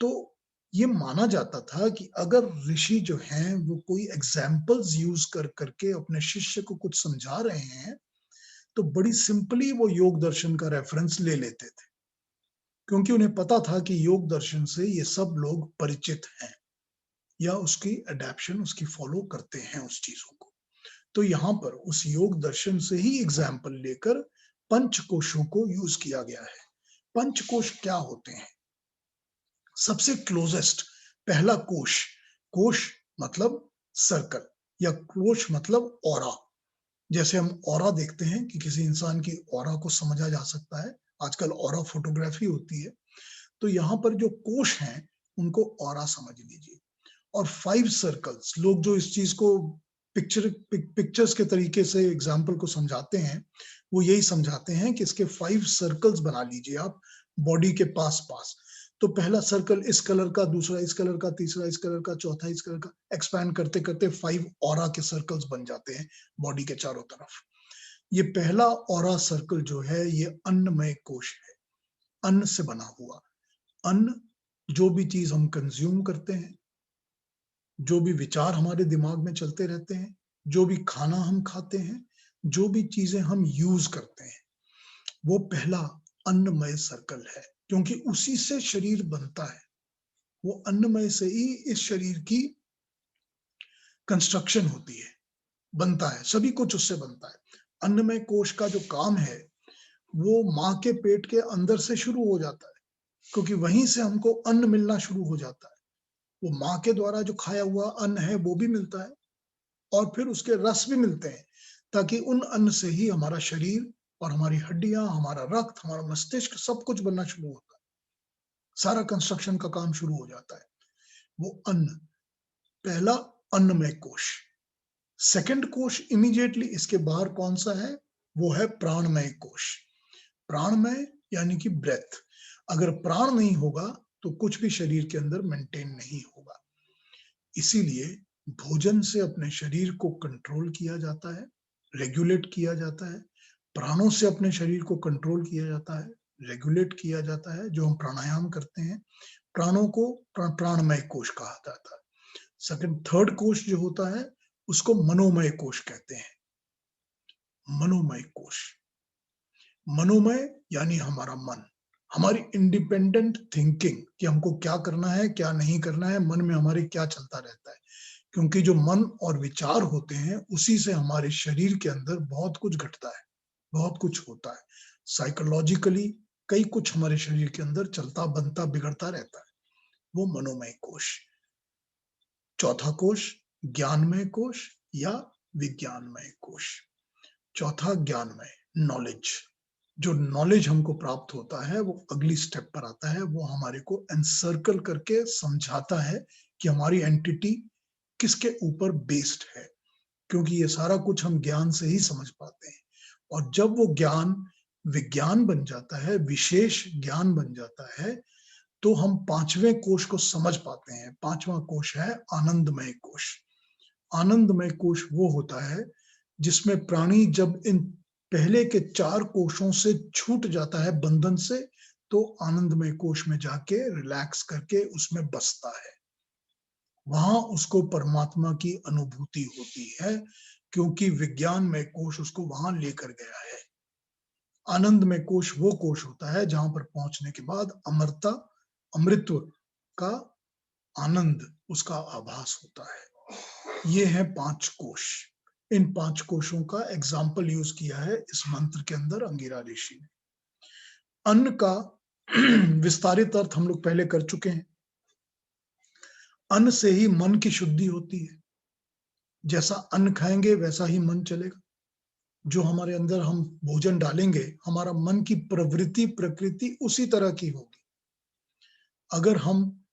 तो ये माना जाता था कि अगर ऋषि जो हैं वो कोई एग्जाम्पल्स यूज कर करके अपने शिष्य को कुछ समझा रहे हैं, तो बड़ी सिंपली वो योग दर्शन का रेफरेंस ले लेते थे, क्योंकि उन्हें पता था कि योग दर्शन से ये सब लोग परिचित हैं या उसकी अडेप्शन, उसकी फॉलो करते हैं उस चीजों को। तो यहाँ पर उस योग दर्शन से ही एग्जाम्पल लेकर पंचकोशों को यूज किया गया है। पंचकोश क्या होते हैं? सबसे क्लोजेस्ट पहला कोश, कोश मतलब सर्कल, या कोश मतलब ऑरा। जैसे हम ऑरा देखते हैं कि किसी इंसान की ऑरा को समझा जा सकता है, आजकल ऑरा फोटोग्राफी होती है, तो यहाँ पर जो कोश हैं उनको ऑरा समझ लीजिए। और 5 सर्कल्स, लोग जो इस चीज को पिक्चर्स के तरीके से एग्जाम्पल को समझाते हैं, वो यही समझाते हैं कि इसके 5 सर्कल्स बना लीजिए आप बॉडी के पास पास। तो पहला सर्कल इस कलर का, दूसरा इस कलर का, तीसरा इस कलर का, चौथा इस कलर का, एक्सपैंड करते करते 5 ऑरा के सर्कल्स बन जाते हैं बॉडी के चारों तरफ। ये पहला ऑरा सर्कल जो है ये अन्नमय कोश है, अन्न से बना हुआ। अन्न जो भी चीज हम कंज्यूम करते हैं, जो भी विचार हमारे दिमाग में चलते रहते हैं, जो भी खाना हम खाते हैं, जो भी चीजें हम यूज करते हैं, वो पहला अन्नमय सर्कल है, क्योंकि उसी से शरीर बनता है। वो अन्नमय से ही इस शरीर की कंस्ट्रक्शन होती है, बनता है, सभी कुछ उससे बनता है। अन्नमय कोश का जो काम है वो माँ के पेट के अंदर से शुरू हो जाता है, क्योंकि वहीं से हमको अन्न मिलना शुरू हो जाता है। वो माँ के द्वारा जो खाया हुआ अन्न है वो भी मिलता है, और फिर उसके रस भी मिलते हैं, ताकि उन अन्न से ही हमारा शरीर और हमारी हड्डियां, हमारा रक्त, हमारा मस्तिष्क, सब कुछ बनना शुरू होता है। सारा कंस्ट्रक्शन का काम शुरू हो जाता है। वो अन्न, पहला अन्नमय कोश। सेकंड कोश इमीडिएटली इसके बाहर कौन सा है? वो है प्राणमय कोश। प्राणमय यानी कि ब्रेथ। अगर प्राण नहीं होगा तो कुछ भी शरीर के अंदर मेंटेन नहीं होगा। इसीलिए भोजन से अपने शरीर को कंट्रोल किया जाता है, रेगुलेट किया जाता है। प्राणों से अपने शरीर को कंट्रोल किया जाता है, रेगुलेट किया जाता है। जो हम प्राणायाम करते हैं, प्राणों को प्राणमय कोश कहा जाता है। सेकंड, थर्ड कोश जो होता है उसको मनोमय कोश कहते हैं। मनोमय कोश, मनोमय यानी हमारा मन, हमारी इंडिपेंडेंट थिंकिंग कि हमको क्या करना है, क्या नहीं करना है, मन में हमारे क्या चलता रहता है। क्योंकि जो मन और विचार होते हैं उसी से हमारे शरीर के अंदर बहुत कुछ घटता है, बहुत कुछ होता है। साइकोलॉजिकली कई कुछ हमारे शरीर के अंदर चलता, बनता, बिगड़ता रहता है। वो मनोमय कोश। चौथा कोश ज्ञानमय कोश या विज्ञानमय कोश। चौथा ज्ञानमय, नॉलेज। जो नॉलेज हमको प्राप्त होता है वो अगली स्टेप पर आता है। वो हमारे को एनसर्कल करके समझाता है कि हमारी एंटिटी किसके ऊपर बेस्ड है, क्योंकि ये सारा कुछ हम ज्ञान से ही समझ पाते हैं। और जब वो ज्ञान विज्ञान बन जाता है, विशेष ज्ञान बन जाता है, तो हम पांचवें कोश को समझ पाते हैं। पांचवा कोश है आनंदमय कोश। आनंदमय कोश वो होता है जिसमें प्राणी जब इन पहले के चार कोशों से छूट जाता है बंधन से, तो आनंदमय कोश में जाके रिलैक्स करके उसमें बसता है। वहां उसको परमात्मा की अनुभूति होती है, क्योंकि विज्ञान में कोश उसको वहां लेकर गया है। आनंद में कोश वो कोश होता है जहां पर पहुंचने के बाद अमरता, अमृत्व का आनंद, उसका आभास होता है। ये है पांच कोश। इन पांच कोशों का एग्जाम्पल यूज किया है इस मंत्र के अंदर अंगिरा ऋषि ने। अन्न का विस्तारित अर्थ हम लोग पहले कर चुके हैं। अन्न से ही मन की शुद्धि होती है। जैसा अन्न खाएंगे वैसा ही मन चलेगा। जो हमारे अंदर हम भोजन डालेंगे, हमारा मन की प्रवृत्ति, प्रकृति उसी तरह की होगी। अगर हम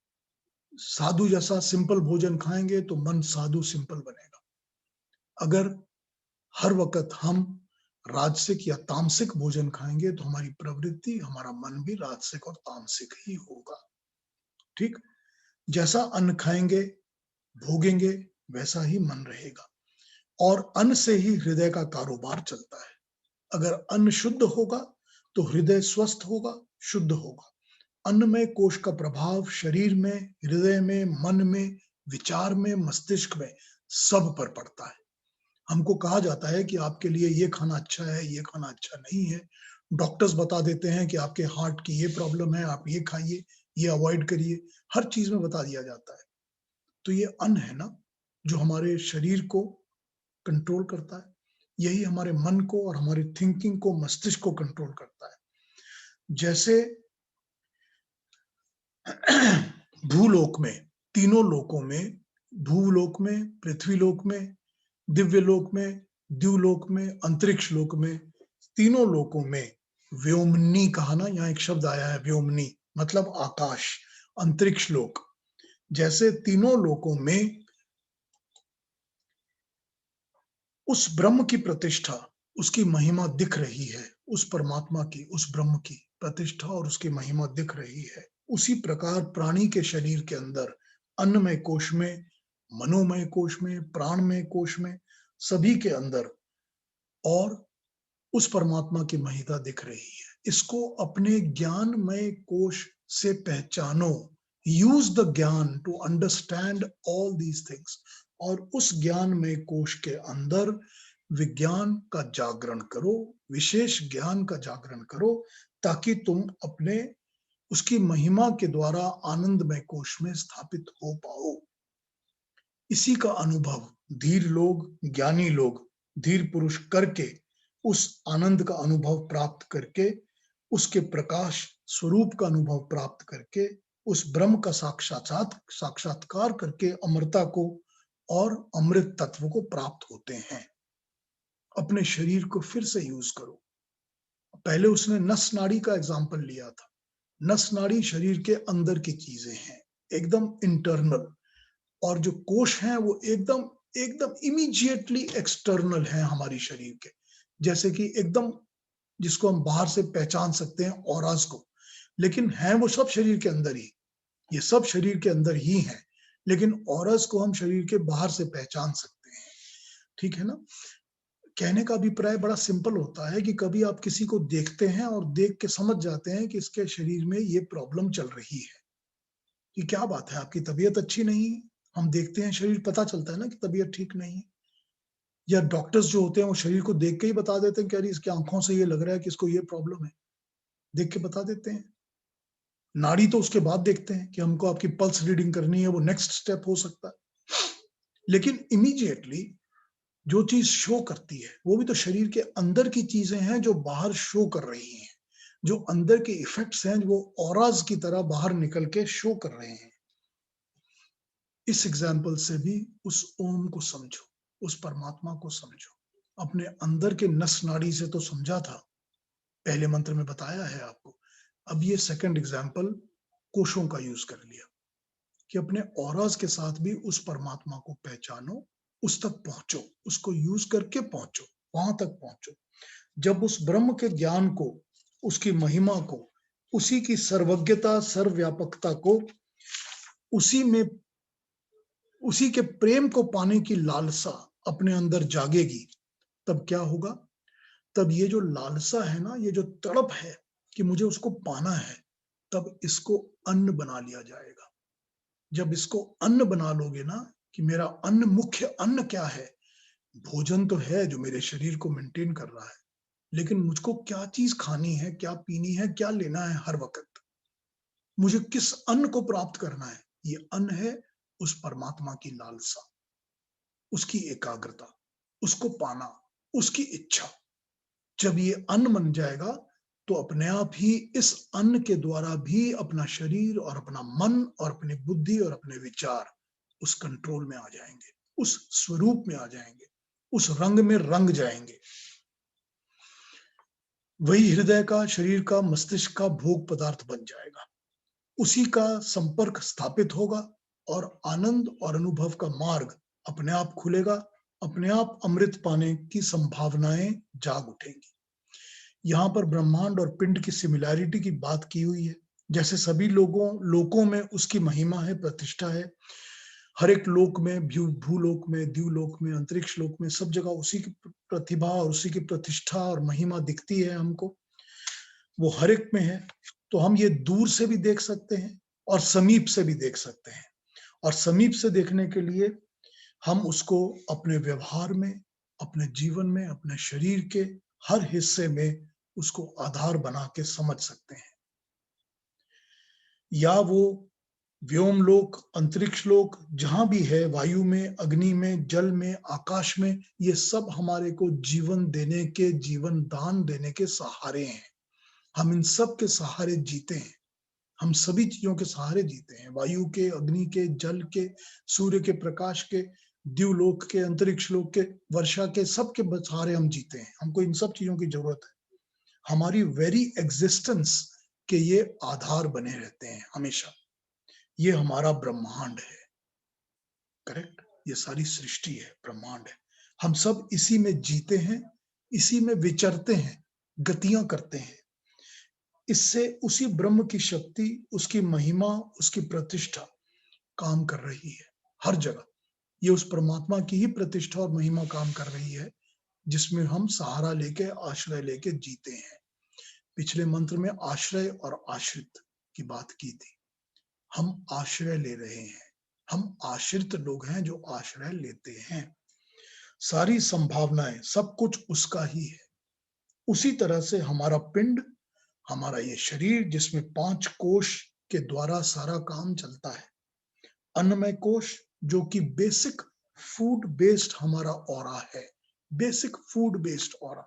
साधु जैसा सिंपल भोजन खाएंगे तो मन साधु सिंपल बनेगा। अगर हर वक्त हम राजसिक या तामसिक भोजन खाएंगे तो हमारी प्रवृत्ति, हमारा मन भी राजसिक और तामसिक ही होगा। ठीक, जैसा अन्न खाएंगे, भोगेंगे, वैसा ही मन रहेगा। और अन्न से ही हृदय का कारोबार चलता है। अगर अन्न शुद्ध होगा तो हृदय स्वस्थ होगा, शुद्ध होगा। अन्नमय कोश का प्रभाव शरीर में, हृदय में, मन में, विचार में, मस्तिष्क में, सब पर पड़ता है। हमको कहा जाता है कि आपके लिए ये खाना अच्छा है, ये खाना अच्छा नहीं है। डॉक्टर्स बता देते हैं कि आपके हार्ट की ये प्रॉब्लम है, आप ये खाइए, ये अवॉइड करिए। हर चीज में बता दिया जाता है। तो ये अन्न है ना, जो हमारे शरीर को कंट्रोल करता है। यही हमारे मन को और हमारी थिंकिंग को, मस्तिष्क को कंट्रोल करता है। जैसे भूलोक में, तीनों लोकों में, भूलोक में, पृथ्वीलोक में, दिव्य लोक में, द्युलोक में, अंतरिक्ष लोक में, तीनों लोकों में व्योमनी कहा ना, यहाँ एक शब्द आया है व्योमनी, मतलब आकाश, अंतरिक्ष लोक। जैसे तीनों लोकों में उस ब्रह्म की प्रतिष्ठा, उसकी महिमा दिख रही है। उस परमात्मा की, उस ब्रह्म की प्रतिष्ठा और उसकी महिमा दिख रही है। उसी प्रकार प्राणी के शरीर के अंदर अन्नमय कोश में, मनोमय कोश में, प्राणमय कोश में, सभी के अंदर और उस परमात्मा की महिमा दिख रही है। इसको अपने ज्ञानमय कोश से पहचानो, यूज द ज्ञान to understand all these things, और उस ज्ञान में कोश के अंदर विज्ञान का जागरण करो, विशेष ज्ञान का जागरण करो, ताकि तुम अपने उसकी महिमा के द्वारा आनंदमय कोश में स्थापित हो पाओ। इसी का अनुभव धीर लोग, ज्ञानी लोग, धीर पुरुष करके उस आनंद का अनुभव प्राप्त करके, उसके प्रकाश स्वरूप का अनुभव प्राप्त करके, उस ब्रह्म का साक्षात्कार करके अमरता को और अमृत तत्व को प्राप्त होते हैं। अपने शरीर को फिर से यूज करो। पहले उसने नस नाड़ी का एग्जाम्पल लिया था। नस नाड़ी शरीर के अंदर की चीजें हैं, एकदम इंटरनल, और जो कोश हैं वो एकदम एकदम इमीडिएटली एक्सटर्नल हैं हमारी शरीर के, जैसे कि एकदम जिसको हम बाहर से पहचान सकते हैं ऑरास को, लेकिन हैं वो सब शरीर के अंदर ही, ये सब शरीर के अंदर ही हैं, लेकिन ऑरास को हम शरीर के बाहर से पहचान सकते हैं। ठीक है ना? कहने का अभिप्राय बड़ा सिंपल होता है कि कभी आप किसी को देखते हैं और देख के समझ जाते हैं कि इसके शरीर में ये प्रॉब्लम चल रही है, कि क्या बात है, आपकी तबीयत अच्छी नहीं है। हम देखते हैं शरीर, पता चलता है ना कि तबीयत ठीक नहीं है। या डॉक्टर्स जो होते हैं वो शरीर को देख के ही बता देते हैं कि अरे इसकी आंखों से ये लग रहा है कि इसको ये प्रॉब्लम है, देख के बता देते हैं। नाड़ी तो उसके बाद देखते हैं कि हमको आपकी पल्स रीडिंग करनी है, वो नेक्स्ट स्टेप हो सकता है। लेकिन इमीडिएटली जो चीज शो करती है वो भी तो शरीर के अंदर की चीजें हैं जो बाहर शो कर रही हैं, जो अंदर के इफेक्ट्स हैं वो ऑराज की तरह बाहर निकल के शो कर रहे हैं। इस एग्जाम्पल से भी उस ओम को समझो, उस परमात्मा को समझो। अपने अंदर के नस नाड़ी से तो समझा था, पहले मंत्र में बताया है आपको। अब ये सेकंड एग्जाम्पल कोशों का यूज कर लिया कि अपने ऑराज के साथ भी उस परमात्मा को पहचानो, उस तक पहुंचो, उसको यूज करके पहुंचो, वहां तक पहुंचो। जब उस ब्रह्म के ज्ञान को, उसकी महिमा को, उसी की सर्वज्ञता सर्वव्यापकता को, उसी में उसी के प्रेम को पाने की लालसा अपने अंदर जागेगी, तब क्या होगा? तब ये जो लालसा है ना, ये जो तड़प है कि मुझे उसको पाना है, तब इसको अन्न बना लिया जाएगा। जब इसको अन्न बना लोगे ना, कि मेरा अन्न, मुख्य अन्न क्या है? भोजन तो है जो मेरे शरीर को मेंटेन कर रहा है, लेकिन मुझको क्या चीज खानी है, क्या पीनी है, क्या लेना है हर वक्त, मुझे किस अन्न को प्राप्त करना है? ये अन्न है उस परमात्मा की लालसा, उसकी एकाग्रता, उसको पाना, उसकी इच्छा। जब ये अन्न बन जाएगा तो अपने आप ही इस अन्न के द्वारा भी अपना शरीर और अपना मन और अपनी बुद्धि और अपने विचार उस कंट्रोल में आ जाएंगे, उस स्वरूप में आ जाएंगे, उस रंग में रंग जाएंगे। वही हृदय का, शरीर का, मस्तिष्क का भोग पदार्थ बन जाएगा, उसी का संपर्क स्थापित होगा और आनंद और अनुभव का मार्ग अपने आप खुलेगा, अपने आप अमृत पाने की संभावनाएं जाग उठेंगी। यहाँ पर ब्रह्मांड और पिंड की सिमिलैरिटी की बात की हुई है। जैसे सभी लोकों में उसकी महिमा है, प्रतिष्ठा है। हर एक लोक में, भूलोक में, द्यूलोक में, अंतरिक्ष लोक में, सब जगह उसी की प्रतिभा और उसी की प्रतिष्ठा और महिमा दिखती है हमको। वो हर एक में है। तो हम ये दूर से भी देख सकते हैं और समीप से भी देख सकते हैं। और समीप से देखने के लिए हम उसको अपने व्यवहार में, अपने जीवन में, अपने शरीर के हर हिस्से में उसको आधार बना के समझ सकते हैं। या वो व्योमलोक, अंतरिक्ष लोक, जहां भी है, वायु में, अग्नि में, जल में, आकाश में, ये सब हमारे को जीवन देने के, जीवन दान देने के सहारे हैं। हम इन सब के सहारे जीते हैं। हम सभी चीजों के सहारे जीते हैं, वायु के, अग्नि के, जल के, सूर्य के प्रकाश के, द्युलोक के, अंतरिक्ष लोक के, वर्षा के, सबके सहारे हम जीते हैं। हमको इन सब चीजों की जरूरत है। हमारी वेरी एग्जिस्टेंस के ये आधार बने रहते हैं हमेशा। ये हमारा ब्रह्मांड है, करेक्ट? ये सारी सृष्टि है, ब्रह्मांड है। हम सब इसी में जीते हैं, इसी में विचरते हैं, गतियां करते हैं। इससे उसी ब्रह्म की शक्ति, उसकी महिमा, उसकी प्रतिष्ठा काम कर रही है हर जगह। ये उस परमात्मा की ही प्रतिष्ठा और महिमा काम कर रही है, जिसमें हम सहारा लेके, आश्रय लेके जीते हैं। पिछले मंत्र में आश्रय और आश्रित की बात की थी। हम आश्रय ले रहे हैं, हम आश्रित लोग हैं जो आश्रय लेते हैं। सारी संभावनाएं, सब कुछ उसका ही है। उसी तरह से हमारा पिंड, हमारा ये शरीर जिसमें 5 कोश के द्वारा सारा काम चलता है। अन्नमय कोश जो कि बेसिक फूड बेस्ड हमारा ऑरा है, basic food based aura,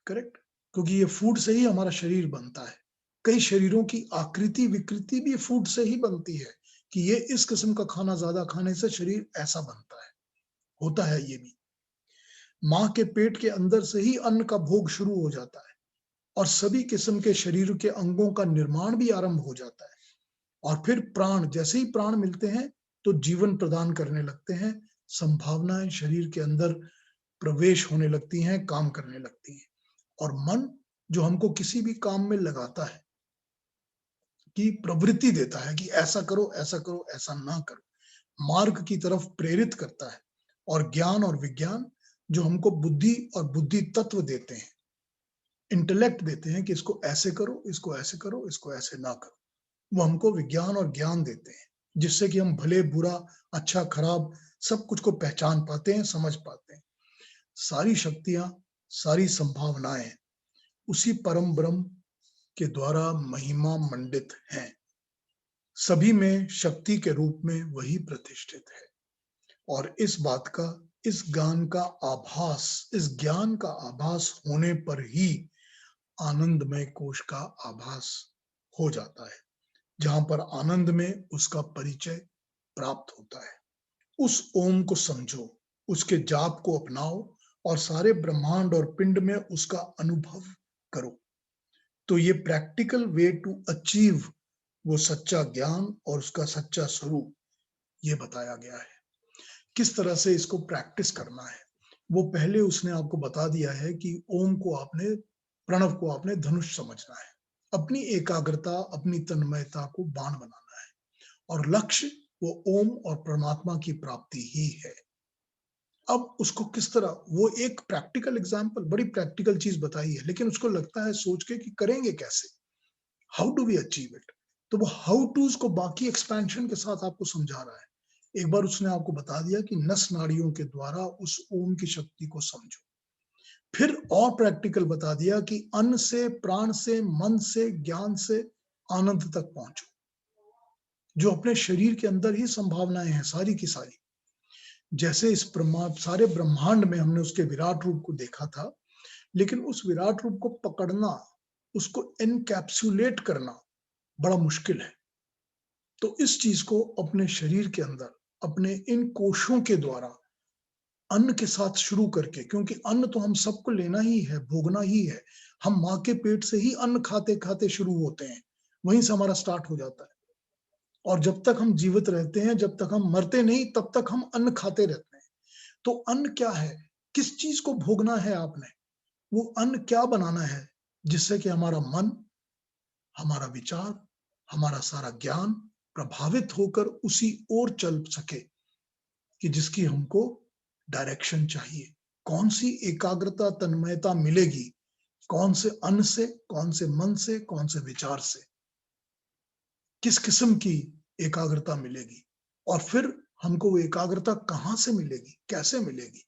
correct? क्योंकि ये फूड से ही हमारा शरीर बनता है। कई शरीरों की आकृति विकृति भी फूड से ही बनती है कि ये इस किस्म का खाना ज्यादा खाने से शरीर ऐसा बनता है, होता है ये भी। माँ के पेट के अंदर से ही अन्न का भोग शुरू हो जाता है और सभी किस्म के शरीर के अंगों का निर्माण भी आरंभ हो जाता है। और फिर प्राण, जैसे ही प्राण मिलते हैं तो जीवन प्रदान करने लगते हैं, संभावनाएं शरीर के अंदर प्रवेश होने लगती हैं, काम करने लगती हैं। और मन जो हमको किसी भी काम में लगाता है, कि प्रवृत्ति देता है कि ऐसा करो, ऐसा करो, ऐसा ना करो, मार्ग की तरफ प्रेरित करता है। और ज्ञान और विज्ञान जो हमको बुद्धि और बुद्धि तत्व देते हैं, इंटेलेक्ट देते हैं कि इसको ऐसे करो, इसको ऐसे करो, इसको ऐसे ना करो, वो हमको विज्ञान और ज्ञान देते हैं, जिससे कि हम भले बुरा, अच्छा खराब सब कुछ को पहचान पाते हैं, समझ पाते हैं। सारी शक्तियां, सारी संभावनाएं उसी परम ब्रह्म के द्वारा महिमा मंडित हैं। सभी में शक्ति के रूप में वही प्रतिष्ठित है। और इस बात का, इस ज्ञान का आभास, इस ज्ञान का आभास होने पर ही आनंदमय कोश का आभास हो जाता है, जहां पर आनंद में उसका परिचय प्राप्त होता है। उस ओम को समझो, उसके जाप को अपनाओ और सारे ब्रह्मांड और पिंड में उसका अनुभव करो। तो ये प्रैक्टिकल वे टू अचीव वो सच्चा ज्ञान और उसका सच्चा स्वरूप ये बताया गया है। किस तरह से इसको प्रैक्टिस करना है वो पहले उसने आपको बता दिया है कि ओम को आपने, प्रणव को आपने धनुष समझना है, अपनी एकाग्रता, अपनी तन्मयता को बाण बनाना है, और लक्ष्य वो ओम और परमात्मा की प्राप्ति ही है। अब उसको किस तरह, वो एक प्रैक्टिकल एग्जाम्पल, बड़ी प्रैक्टिकल चीज बताई है, लेकिन उसको लगता है सोच के कि करेंगे कैसे, how do we achieve it. तो वो हाउ टूज को बाकी एक्सपेंशन के साथ आपको समझा रहा है। एक बार उसने आपको बता दिया कि नस नाड़ियों के द्वारा उस ओम की शक्ति को समझो। फिर और प्रैक्टिकल बता दिया कि अन्न से, प्राण से, मन से, ज्ञान से आनंद तक पहुंचो, जो अपने शरीर के अंदर ही संभावनाएं हैं सारी की सारी। जैसे इस सारे ब्रह्मांड में हमने उसके विराट रूप को देखा था, लेकिन उस विराट रूप को पकड़ना, उसको एनकैप्सुलेट करना बड़ा मुश्किल है। तो इस चीज को अपने शरीर के अंदर, अपने इन कोशों के द्वारा अन्न के साथ शुरू करके, क्योंकि अन्न तो हम सबको लेना ही है, भोगना ही है। हम माँ के पेट से ही अन्न खाते खाते शुरू होते हैं, वहीं से हमारा स्टार्ट हो जाता है। और जब तक हम जीवित रहते हैं, जब तक हम मरते नहीं, तब तक हम अन्न खाते रहते हैं। तो अन्न क्या है, किस चीज को भोगना है आपने, वो अन्न क्या बनाना है, जिससे कि हमारा मन, हमारा विचार, हमारा सारा ज्ञान प्रभावित होकर उसी ओर चल सके, कि जिसकी हमको डायरेक्शन चाहिए। कौन सी एकाग्रता, तन्मयता मिलेगी, कौन से अन्न से, कौन से मन से, कौन से विचार से, किस किस्म की एकाग्रता मिलेगी, और फिर हमको वो एकाग्रता कहाँ से मिलेगी, कैसे मिलेगी,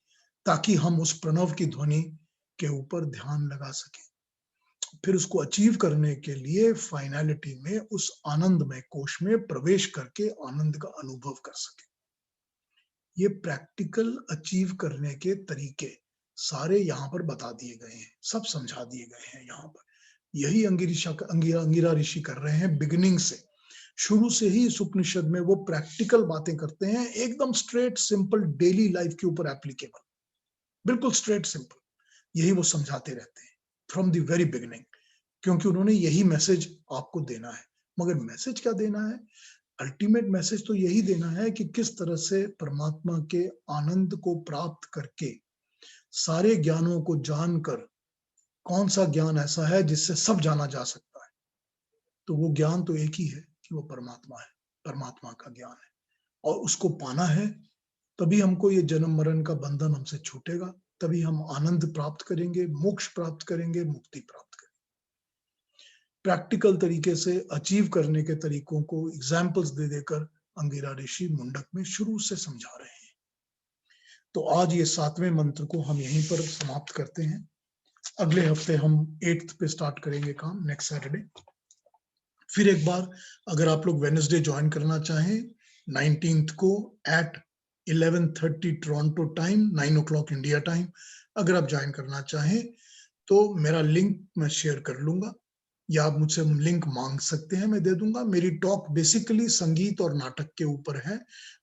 ताकि हम उस प्रणव की ध्वनि के ऊपर ध्यान लगा सकें। फिर उसको अचीव करने के लिए फाइनलिटी में उस आनंदमय कोश में प्रवेश करके आनंद का अनुभव कर सके। ये प्रैक्टिकल अचीव करने के तरीके सारे यहाँ पर बता दिए गए हैं, सब समझा दिए गए हैं यहाँ पर। यही अंगिरा ऋषि कर रहे हैं बिगिनिंग से, शुरू से ही इस उपनिषद में वो प्रैक्टिकल बातें करते हैं, एकदम स्ट्रेट सिंपल डेली लाइफ के ऊपर एप्लीकेबल, बिल्कुल स्ट्रेट सिंपल। यही वो समझाते रहते हैं फ्रॉम द वेरी बिगिनिंग, क्योंकि उन्होंने यही मैसेज आपको देना है। मगर मैसेज क्या देना है, अल्टीमेट मैसेज तो यही देना है कि किस तरह से परमात्मा के आनंद को प्राप्त करके, सारे ज्ञानों को जानकर, कौन सा ज्ञान ऐसा है जिससे सब जाना जा सकता है। तो वो ज्ञान तो एक ही है कि वो परमात्मा है, परमात्मा का ज्ञान है, और उसको पाना है। तभी हमको ये जन्म मरण का बंधन हमसे छूटेगा, तभी हम आनंद प्राप्त करेंगे, मोक्ष प्राप्त करेंगे, मुक्ति प्राप्त करेंगे। प्रैक्टिकल तरीके से अचीव करने के तरीकों को एग्जाम्पल्स दे देकर अंगिरा ऋषि मुंडक में शुरू से समझा रहे हैं। तो आज ये 7वें मंत्र को हम यहीं पर समाप्त करते हैं। अगले हफ्ते हम 8th पे स्टार्ट करेंगे काम, नेक्स्ट सैटरडे। फिर एक बार अगर आप लोग वेडनेसडे ज्वाइन करना चाहें 19th को at 11:30 Toronto time, 9 o'clock India time, अगर आप ज्वाइन करना चाहें तो मेरा लिंक मैं शेयर कर लूंगा, या आप मुझसे लिंक मांग सकते हैं, मैं दे दूंगा। मेरी टॉक बेसिकली संगीत और नाटक के ऊपर है।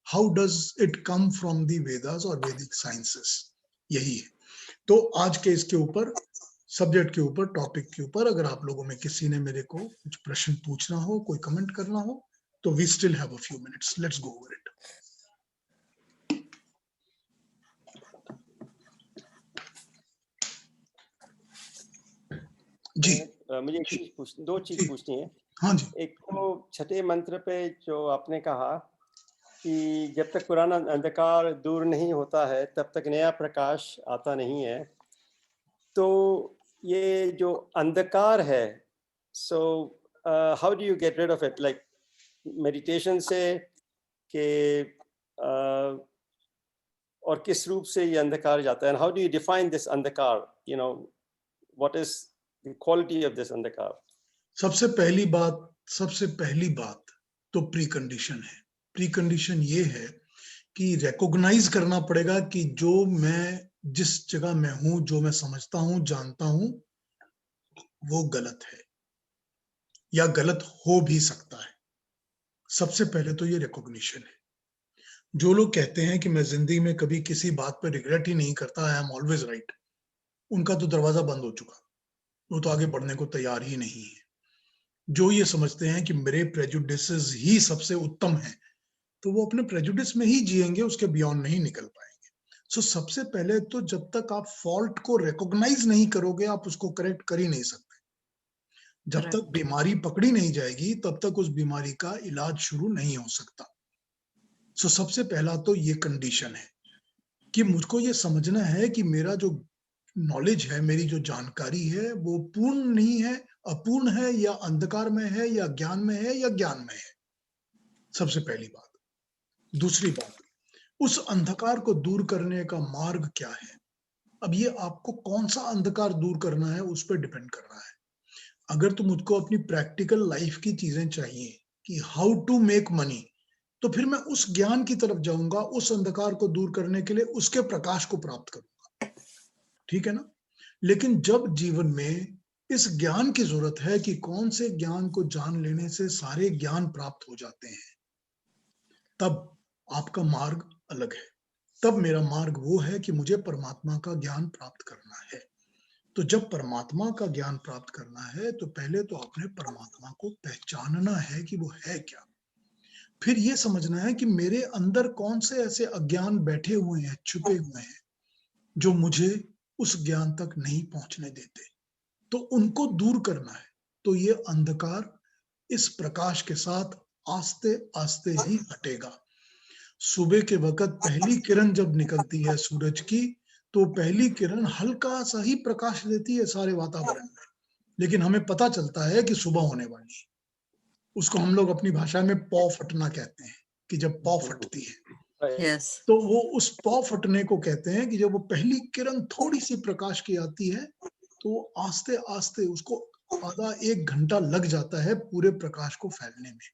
How does it come from the Vedas और वैदिक साइंसेस, यही है। तो आज के इसके ऊपर, सब्जेक्ट के ऊपर, टॉपिक के ऊपर अगर आप लोगों में किसी ने मेरे को कुछ प्रश्न पूछना हो, कोई कमेंट करना हो, तो we still have a few minutes, let's go over it. जी मुझे एक चीज दो चीज पूछनी है। हाँ जी। एक तो छठे मंत्र पे जो आपने कहा कि जब तक पुराना अंधकार दूर नहीं होता है तब तक नया प्रकाश आता नहीं है, तो ये जो अंधकार है, so how do you get rid of it, like meditation से के और किस रूप से ये अंधकार जाता है, and how do you define this अंधकार, you know what is the quality of this अंधकार? सबसे पहली बात तो प्री कंडीशन है। प्री कंडीशन ये है कि रिकॉग्नाइज करना पड़ेगा कि जो मैं जिस जगह में हूं, जो मैं समझता हूं, जानता हूं, वो गलत है या गलत हो भी सकता है। सबसे पहले तो ये रिकॉग्निशन है। जो लोग कहते हैं कि मैं जिंदगी में कभी किसी बात पर रिग्रेट ही नहीं करता, आई एम ऑलवेज राइट, उनका तो दरवाजा बंद हो चुका, वो तो आगे बढ़ने को तैयार ही नहीं है। जो ये समझते हैं कि मेरे प्रेजुडिसेस ही सबसे उत्तम है, तो वो अपने प्रेजुडिस में ही जिएंगे, उसके बियॉन्ड नहीं निकल पाएंगे। सो सबसे पहले तो जब तक आप फॉल्ट को रिकॉग्नाइज नहीं करोगे, आप उसको करेक्ट कर ही नहीं सकते। जब तक बीमारी पकड़ी नहीं जाएगी तब तक उस बीमारी का इलाज शुरू नहीं हो सकता। सो सबसे पहला तो ये कंडीशन है कि मुझको ये समझना है कि मेरा जो नॉलेज है, मेरी जो जानकारी है, वो पूर्ण नहीं है, अपूर्ण है, या अंधकार में है, या ज्ञान में है, या ज्ञान में है। सबसे पहली बात। दूसरी बात, उस अंधकार को दूर करने का मार्ग क्या है? अब ये आपको कौन सा अंधकार दूर करना है उस पर डिपेंड कर रहा है। अगर तो मुझको अपनी प्रैक्टिकल लाइफ की चीजें चाहिए कि हाउ टू मेक मनी, तो फिर मैं उस ज्ञान की तरफ जाऊंगा, उस अंधकार को दूर करने के लिए उसके प्रकाश को प्राप्त करूंगा, ठीक है ना। लेकिन जब जीवन में इस ज्ञान की जरूरत है कि कौन से ज्ञान को जान लेने से सारे ज्ञान प्राप्त हो जाते हैं, तब आपका मार्ग अलग है। तब मेरा मार्ग वो है कि मुझे परमात्मा का ज्ञान प्राप्त करना है। तो जब परमात्मा का ज्ञान प्राप्त करना है तो पहले तो अपने परमात्मा को पहचानना है कि वो है क्या। फिर ये समझना है कि मेरे अंदर कौन से ऐसे अज्ञान बैठे हुए हैं, छुपे हुए हैं, जो मुझे उस ज्ञान तक नहीं पहुंचने देते, तो उनको दूर करना है। तो ये अंधकार इस प्रकाश के साथ आस्ते आस्ते ही हटेगा। सुबह के वक्त पहली किरण जब निकलती है सूरज की, तो पहली किरण हल्का सा ही प्रकाश देती है सारे वातावरण में, लेकिन हमें पता चलता है कि सुबह होने वाली है। उसको हम लोग अपनी भाषा में पौ फटना कहते हैं, कि जब पौ फटती है। Yes. तो वो उस पौ फटने को कहते हैं कि जब वो पहली किरण थोड़ी सी प्रकाश की आती है, तो आस्ते आस्ते उसको आधा 1 घंटा लग जाता है पूरे प्रकाश को फैलने में।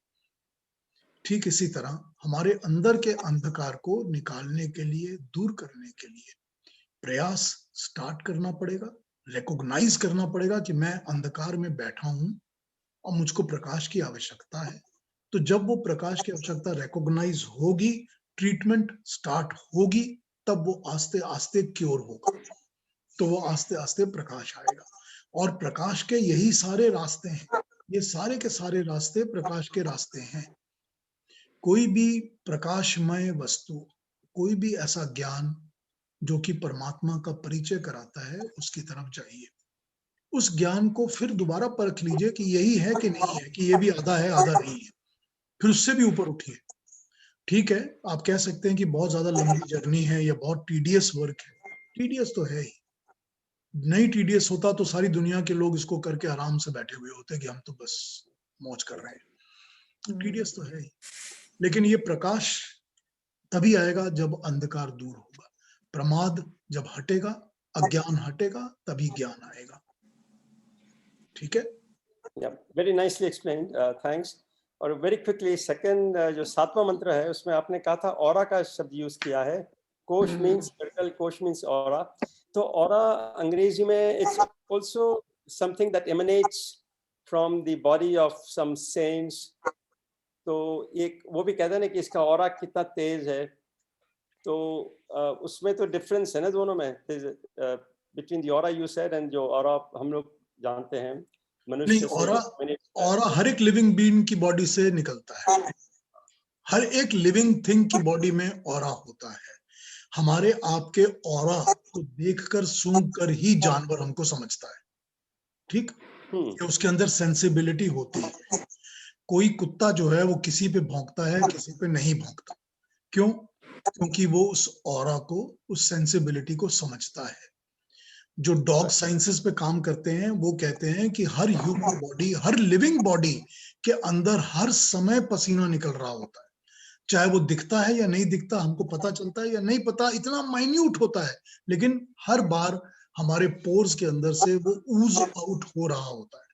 ठीक इसी तरह हमारे अंदर के अंधकार को निकालने के लिए, दूर करने के लिए प्रयास स्टार्ट करना पड़ेगा। रिकॉग्नाइज करना पड़ेगा कि मैं अंधकार में बैठा हूं और मुझको प्रकाश की आवश्यकता है। तो जब वो प्रकाश की आवश्यकता रिकॉग्नाइज होगी, ट्रीटमेंट स्टार्ट होगी, तब वो आस्ते आस्ते क्योर होगा। तो वो आस्ते आस्ते प्रकाश आएगा। और प्रकाश के यही सारे रास्ते हैं, ये सारे के सारे रास्ते प्रकाश के रास्ते हैं। कोई भी प्रकाशमय वस्तु, कोई भी ऐसा ज्ञान जो कि परमात्मा का परिचय कराता है, उसकी तरफ जाइए। उस ज्ञान को फिर दोबारा परख लीजिए कि यही है कि नहीं है, कि ये भी आधा है, आधा नहीं है। फिर उससे भी ऊपर उठिए। ठीक है, आप कह सकते हैं कि बहुत ज्यादा लंबी जर्नी है या बहुत टीडियस वर्क है। टीडियस तो है ही, नहीं टीडीएस होता तो सारी दुनिया के लोग इसको करके आराम से बैठे हुए होते कि हम तो बस मौज कर रहे हैं। टीडीएस तो है ही, लेकिन ये प्रकाश तभी आएगा जब अंधकार दूर होगा, प्रमाद जब हटेगा, अज्ञान हटेगा, तभी ज्ञान आएगा। ठीक है? Yeah, very nicely explained. Thanks. और very quickly second जो 7वां मंत्र है उसमें आपने कहा था ऑरा का शब्द यूज किया है। कोश means circle, कोश means ऑरा। तो ऑरा अंग्रेजी में it's also something that emanates from the body of some saints. तो एक वो भी कहते हैं ना कि इसका ऑरा कितना तेज है। तो उसमें तो डिफरेंस है ना दोनों में, between the aura you said and जो ऑरा हम लोग जानते हैं नहीं, मनुष्य से। ऑरा हर एक लिविंग बीइंग की बॉडी से निकलता है। हर एक लिविंग थिंग की बॉडी में ऑरा होता है। हमारे आपके ऑरा को देखकर सूंघकर ही जानवर हमको समझता है। ठीक, कि उसके अंदर सेंसिबिलिटी होती है। कोई कुत्ता जो है वो किसी पे भौंकता है, किसी पे नहीं भौंकता। क्यों? क्योंकि वो उस ऑरा को, उस सेंसिबिलिटी को समझता है। जो डॉग साइंसेस पे काम करते हैं वो कहते हैं कि हर ह्यूमन बॉडी, हर लिविंग बॉडी के अंदर हर समय पसीना निकल रहा होता है। चाहे वो दिखता है या नहीं दिखता, हमको पता चलता है या नहीं पता, इतना माइन्यूट होता है, लेकिन हर बार हमारे पोर्स के अंदर से वो ऊज आउट हो रहा होता है।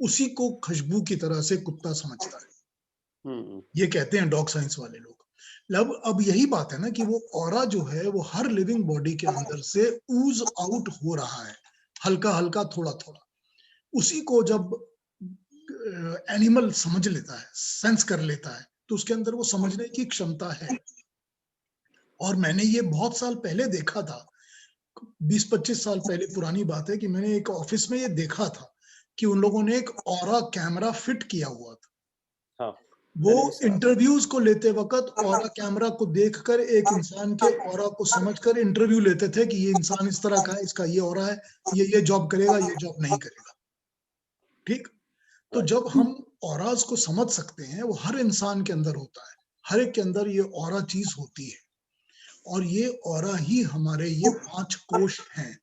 उसी को खुशबू की तरह से कुत्ता समझता है। ये कहते हैं डॉग साइंस वाले लोग। अब यही बात है ना कि वो ऑरा जो है वो हर लिविंग बॉडी के अंदर से ऊज आउट हो रहा है, हल्का हल्का, थोड़ा थोड़ा। उसी को जब एनिमल समझ लेता है, सेंस कर लेता है, तो उसके अंदर वो समझने की क्षमता है। और मैंने ये बहुत साल पहले देखा था, 20-25 साल पहले पुरानी बात है, कि मैंने एक ऑफिस में ये देखा था कि उन लोगों ने एक ऑरा कैमरा फिट किया हुआ था। हाँ, वो इंटरव्यूज को लेते वक्त ऑरा कैमरा को देखकर एक इंसान के ऑरा को समझकर इंटरव्यू लेते थे कि ये इंसान इस तरह का है, इसका ये ऑरा है, ये जॉब करेगा, ये जॉब नहीं करेगा। ठीक, तो जब हम ऑराज को समझ सकते हैं, वो हर इंसान के अंदर होता है, हर एक के अंदर ये ऑरा चीज होती है। और ये ऑरा ही हमारे ये 5 कोश हैं।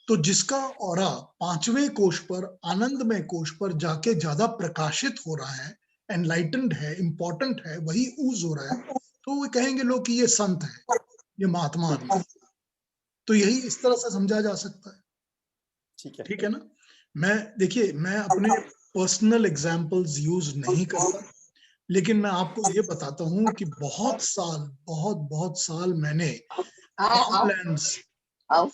तो जिसका ऑरा 5वें कोश पर, आनंदमय कोश पर जाके ज्यादा प्रकाशित हो रहा है, एनलाइटेंड है, इंपॉर्टेंट है, वही ऊज हो रहा है, तो वो कहेंगे लोग कि ये संत है, ये महात्मा आदमी है। तो यही इस तरह से समझा जा सकता है। ठीक है ना? देखिए, मैं अपने पर्सनल एग्जाम्पल्स यूज नहीं करता, लेकिन मैं आपको ये बताता हूँ कि बहुत साल मैंने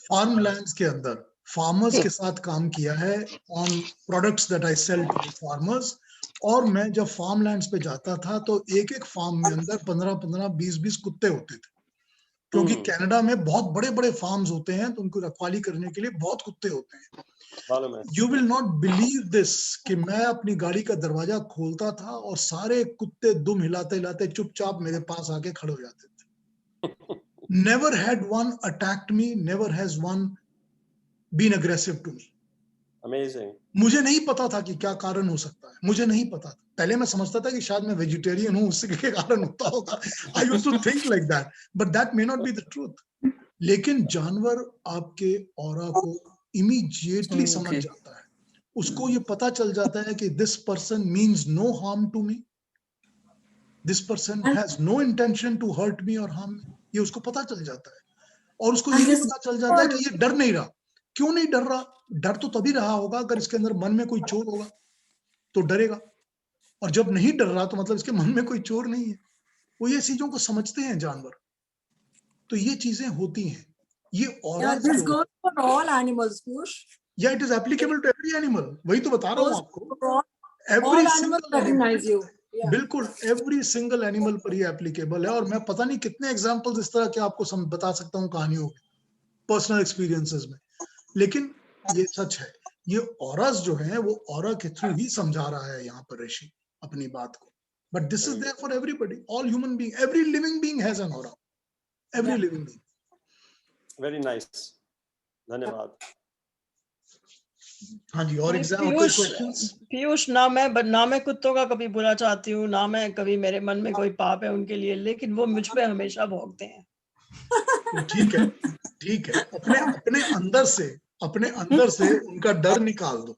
फार्मलैंड्स के अंदर फार्मर्स के साथ काम किया है, on products that I sell to farmers. और मैं जब फार्मलैंड्स पे जाता था तो एक एक फार्म में अंदर 15-15, 20-20 कुत्ते होते थे, क्योंकि कनाडा में बहुत बड़े-बड़े फार्म्स होते हैं, तो उनको रखवाली करने के लिए बहुत कुत्ते होते हैं। You will not believe this कि मैं अपनी गाड़ी का दरवाजा खोलता था और सारे कुत्ते दुम हिलाते हिलाते चुपचाप मेरे पास आके खड़े हो जाते थे। Never had one attacked me, never has one been aggressive to me. Amazing. मुझे नहीं पता था कि क्या कारण हो सकता है, मुझे नहीं पता था। पहले मैं समझता था कि शायद मैं वेजिटेरियन हूँ, उससे के कारण होता होगा। I used to think like that, but that may not be the truth. लेकिन जानवर आपके ऑरा को इमीडिएटली समझ जाता है। उसको ये पता चल जाता है कि this person means no harm to me. This person has no intention to hurt me or harm me. ये उसको पता चल जाता है। और उसको ये भी पता चल जाता है कि ये डर नहीं रहा। क्यों नहीं डर रहा? डर तो तभी रहा होगा अगर इसके अंदर मन में कोई चोर होगा तो डरेगा, और जब नहीं डर रहा तो मतलब इसके मन में कोई चोर नहीं है। वो ये चीजों को समझते हैं जानवर। तो ये चीजें होती हैं। ये aura this goes for all animals, Push. Yeah, it is applicable to every animal. वही तो बता रहा हूँ आपको। All animals recognize you. बिल्कुल, एवरी सिंगल एनिमल पर ये एप्लीकेबल है। और मैं पता नहीं कितने एग्जांपल्स इस तरह के आपको बता सकता हूँ कहानियों में, पर्सनल एक्सपीरियंसेस में, लेकिन ये सच है। ये ऑरास जो है वो ऑरा के थ्रू ही समझा रहा है यहाँ पर ऋषि अपनी बात को। But this is there for everybody, all human being, every living being has an aura, every living being. Very nice, धन्यवाद। हाँ जी, और पीयूष, ना मैं कुत्तों का कभी बुरा चाहती हूँ, ना मैं कभी मेरे मन में कोई पाप है उनके लिए, लेकिन वो मुझ पे हमेशा भौंकते हैं। ठीक है, ठीक है। अपने अंदर से अपने अंदर से उनका डर निकाल दो।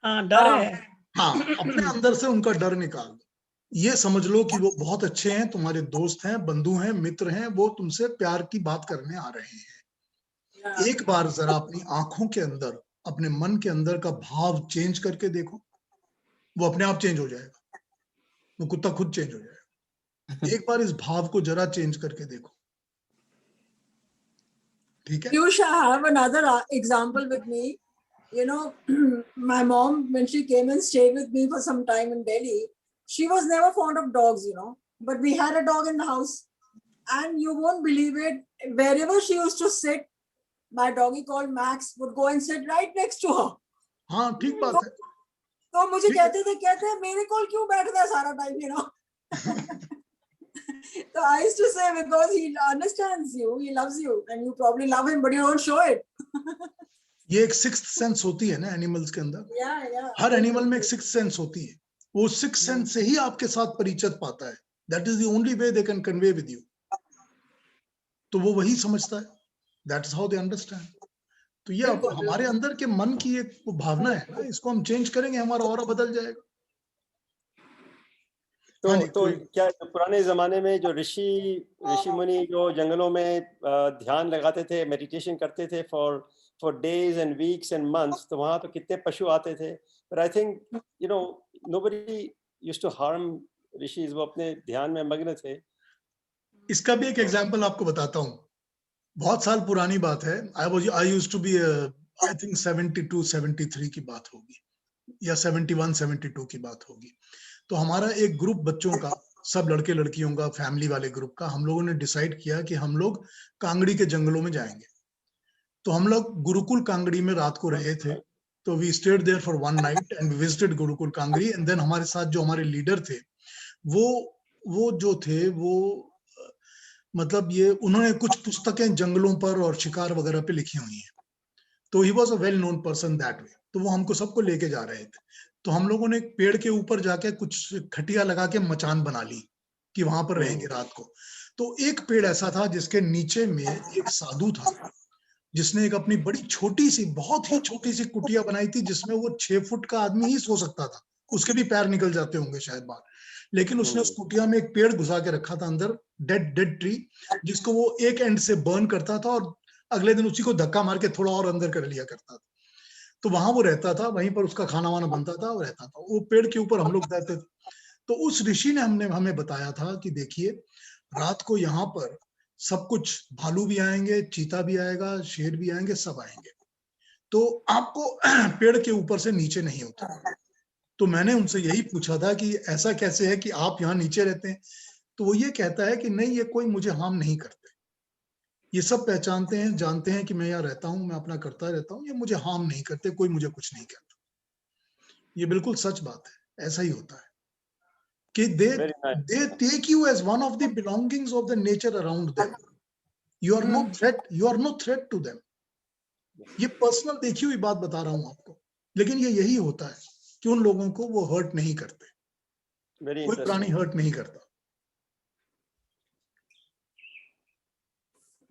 हाँ, डर है। हाँ, अपने अंदर से उनका डर निकाल दो। ये समझ लो कि वो बहुत अच्छे हैं, तुम्हारे दोस्त हैं, बंधु हैं, मित्र हैं, वो तुमसे प्यार की बात करने आ रहे हैं। एक बार जरा अपनी आंखों के अंदर, अपने मन के अंदर का भाव चेंज करके देखो, वो अपने आप चेंज हो जाएगा, वो कुत्ता खुद चेंज हो जाएगा। एक बार इस भाव को जरा चेंज करके देखो, ठीक है? Piyush, I have another example with me. You know, my mom, when she came and stayed with me for some time in Delhi, she was never fond of dogs, you know, but we had a dog in the house. And you won't believe it, wherever she used to sit, my doggy called Max would go and sit right next to her. हाँ, ठीक बात है। तो मुझे ठीक है। कहते थे मेरे कोल क्यों बैठता है सारा time, you know. So I used to say, because he understands you, he loves you, and you probably love him, but you don't show it. ये एक सिक्स्थ सेंस होती है ना एनिमल्स के अंदर। Yeah. हर एनिमल में एक सिक्स्थ सेंस होती है, वो सिक्स्थ सेंस से ही आपके साथ परिचित पाता है। That is the only way they can convey with you. तो वो वही समझता है, that is how they understand. तो ये हमारे अंदर के मन की एक भावना है ना, इसको हम चेंज करेंगे, हमारा ऑरा बदल जाएगा। तो क्या पुराने जमाने में जो ऋषि मुनि जो जंगलों में ध्यान लगाते थे, मेडिटेशन करते थे for days and weeks and months, तो वहां तो कितने पशु आते थे, but I think nobody used to harm rishis, वो अपने ध्यान में मग्न थे। इसका भी एक एग्जांपल आपको बताता हूँ, बहुत साल पुरानी बात है। I used to be I think 72 73 की बात होगी, या 71 72 की बात होगी। तो हमारा एक ग्रुप बच्चों का, सब लड़के लड़कियों का, फैमिली वाले ग्रुप का, हम लोगों ने डिसाइड किया कि हम लोग कांगड़ी के जंगलों में जाएंगे। तो हम लोग गुरुकुल कांगड़ी में रात को रहे थे। तो we stayed there for one night and visited Gurukul Kangri. And then हमारे साथ जो हमारे लीडर थे, वो जो थे, वो मतलब ये उन्होंने कुछ पुस्तकें जंगलों पर और शिकार वगैरह पे लिखी हुई हैं। तो he was a well known person that way. तो वो हमको सबको लेके जा रहे थे। तो हम लोगों ने एक पेड़ के ऊपर जाके कुछ खटिया लगा के मचान बना ली कि वहां पर रहेंगे रात को। तो एक पेड़ ऐसा था जिसके नीचे में एक साधु था, जिसने एक अपनी बड़ी छोटी सी, बहुत ही छोटी सी कुटिया बनाई थी, जिसमें वो 6 फुट का आदमी ही सो सकता था। उसके भी पैर निकल जाते होंगे शायद बाहर, लेकिन उसने उस कुटिया में एक पेड़ घुसा के रखा था अंदर, डेड ट्री, जिसको वो एक एंड से बर्न करता था और अगले दिन उसी को धक्का मार के थोड़ा और अंदर कर लिया करता था। तो वहां वो रहता था, वहीं पर उसका खाना वाना बनता था, वो रहता था। वो पेड़ के ऊपर हम लोग रहते थे। तो उस ऋषि ने हमें बताया था कि देखिए, रात को यहाँ पर सब कुछ, भालू भी आएंगे, चीता भी आएगा, शेर भी आएंगे, सब आएंगे, तो आपको पेड़ के ऊपर से नीचे नहीं उतरना। तो मैंने उनसे यही पूछा था कि ऐसा कैसे है कि आप यहाँ नीचे रहते हैं? तो वो ये कहता है कि नहीं, ये कोई मुझे हार्म नहीं करते, ये सब पहचानते हैं, जानते हैं कि मैं यहाँ रहता हूँ, मैं अपना करता रहता हूँ, ये मुझे हार्म नहीं करते, कोई मुझे कुछ नहीं कहता। ये बिल्कुल सच बात है, ऐसा ही होता है कि they take you as one of the belongings of the nature around them. You are no threat to them. ये पर्सनल देखी हुई बात बता रहा हूँ आपको, लेकिन ये यही होता है कि उन लोगों को वो हर्ट नहीं करते, कोई प्राणी हर्ट नहीं करता।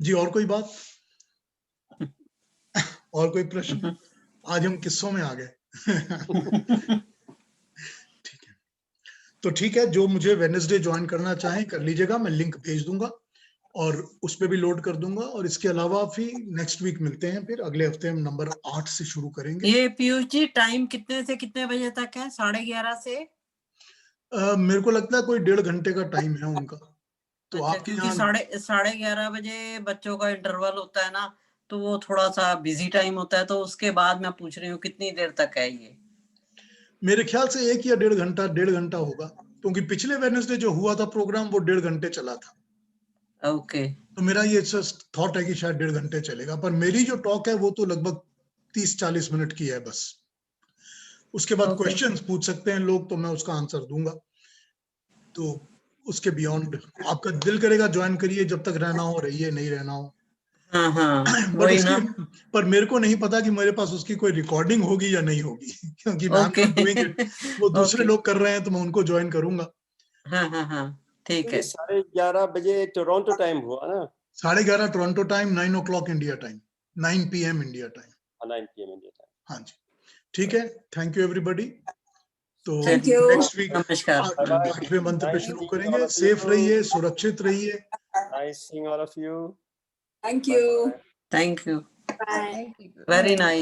जी, और कोई बात, और कोई प्रश्न? आज हम किस्सों में आ गए। ठीक है, तो ठीक है, जो मुझे वेडनेसडे ज्वाइन करना चाहें कर लीजिएगा, मैं लिंक भेज दूंगा और उस पे भी लोड कर दूंगा। और इसके अलावा फिर नेक्स्ट वीक मिलते हैं, फिर अगले हफ्ते हम नंबर 8 से शुरू करेंगे। ये पीयूष जी, टाइम कितने से कितने बजे तक है? 11:30 से? मेरे को लगता है कोई 1.5 घंटे का टाइम है उनका। तो अच्छा, आपके क्योंकि यहाँ 11:30 बजे बच्चों का इंटरवल होता है ना, तो वो थोड़ा सा बिजी टाइम होता है, तो उसके बाद मैं पूछ रही हूँ कितनी देर तक है ये? मेरे ख्याल से 1 या 1.5 घंटा होगा, क्योंकि पिछले वेडनेसडे जो हुआ था प्रोग्राम, वो 1.5 घंटे चला था। ओके। तो मेरा ये थॉट है कि शायद 1.5 घंटे चलेगा, पर मेरी जो टॉक है वो तो लगभग 30-40 मिनट की है बस। उसके बाद क्वेश्चंस पूछ सकते हैं लोग, तो मैं उसका आंसर दूंगा। तो उसके बियॉन्ड आपका दिल करेगा ज्वाइन करिए, जब तक रहना हो रहिए, नहीं रहना हो। पर मेरे को नहीं पता कि मेरे पास उसकी कोई रिकॉर्डिंग होगी या नहीं होगी, क्योंकि मैं डूइंग इट, वो दूसरे लोग कर रहे हैं, तो मैं उनको ज्वाइन करूंगा। ठीक है। 11:30 बजे टोरंटो टाइम हुआ ना? 11:30 Toronto time, 9 o'clock India time, 9 PM India time. 9 PM India time. हाँ जी, ठीक है, थैंक यू एवरीबॉडी। तो Thank you. नेक्स्ट वीक नमस्कार। 8वें मंत्र पे Nice शुरू seeing करेंगे। all of safe you. रहिए, सुरक्षित रहिए। Nice seeing all of you. Thank you. Thank you, Bye. Thank you. Very nice.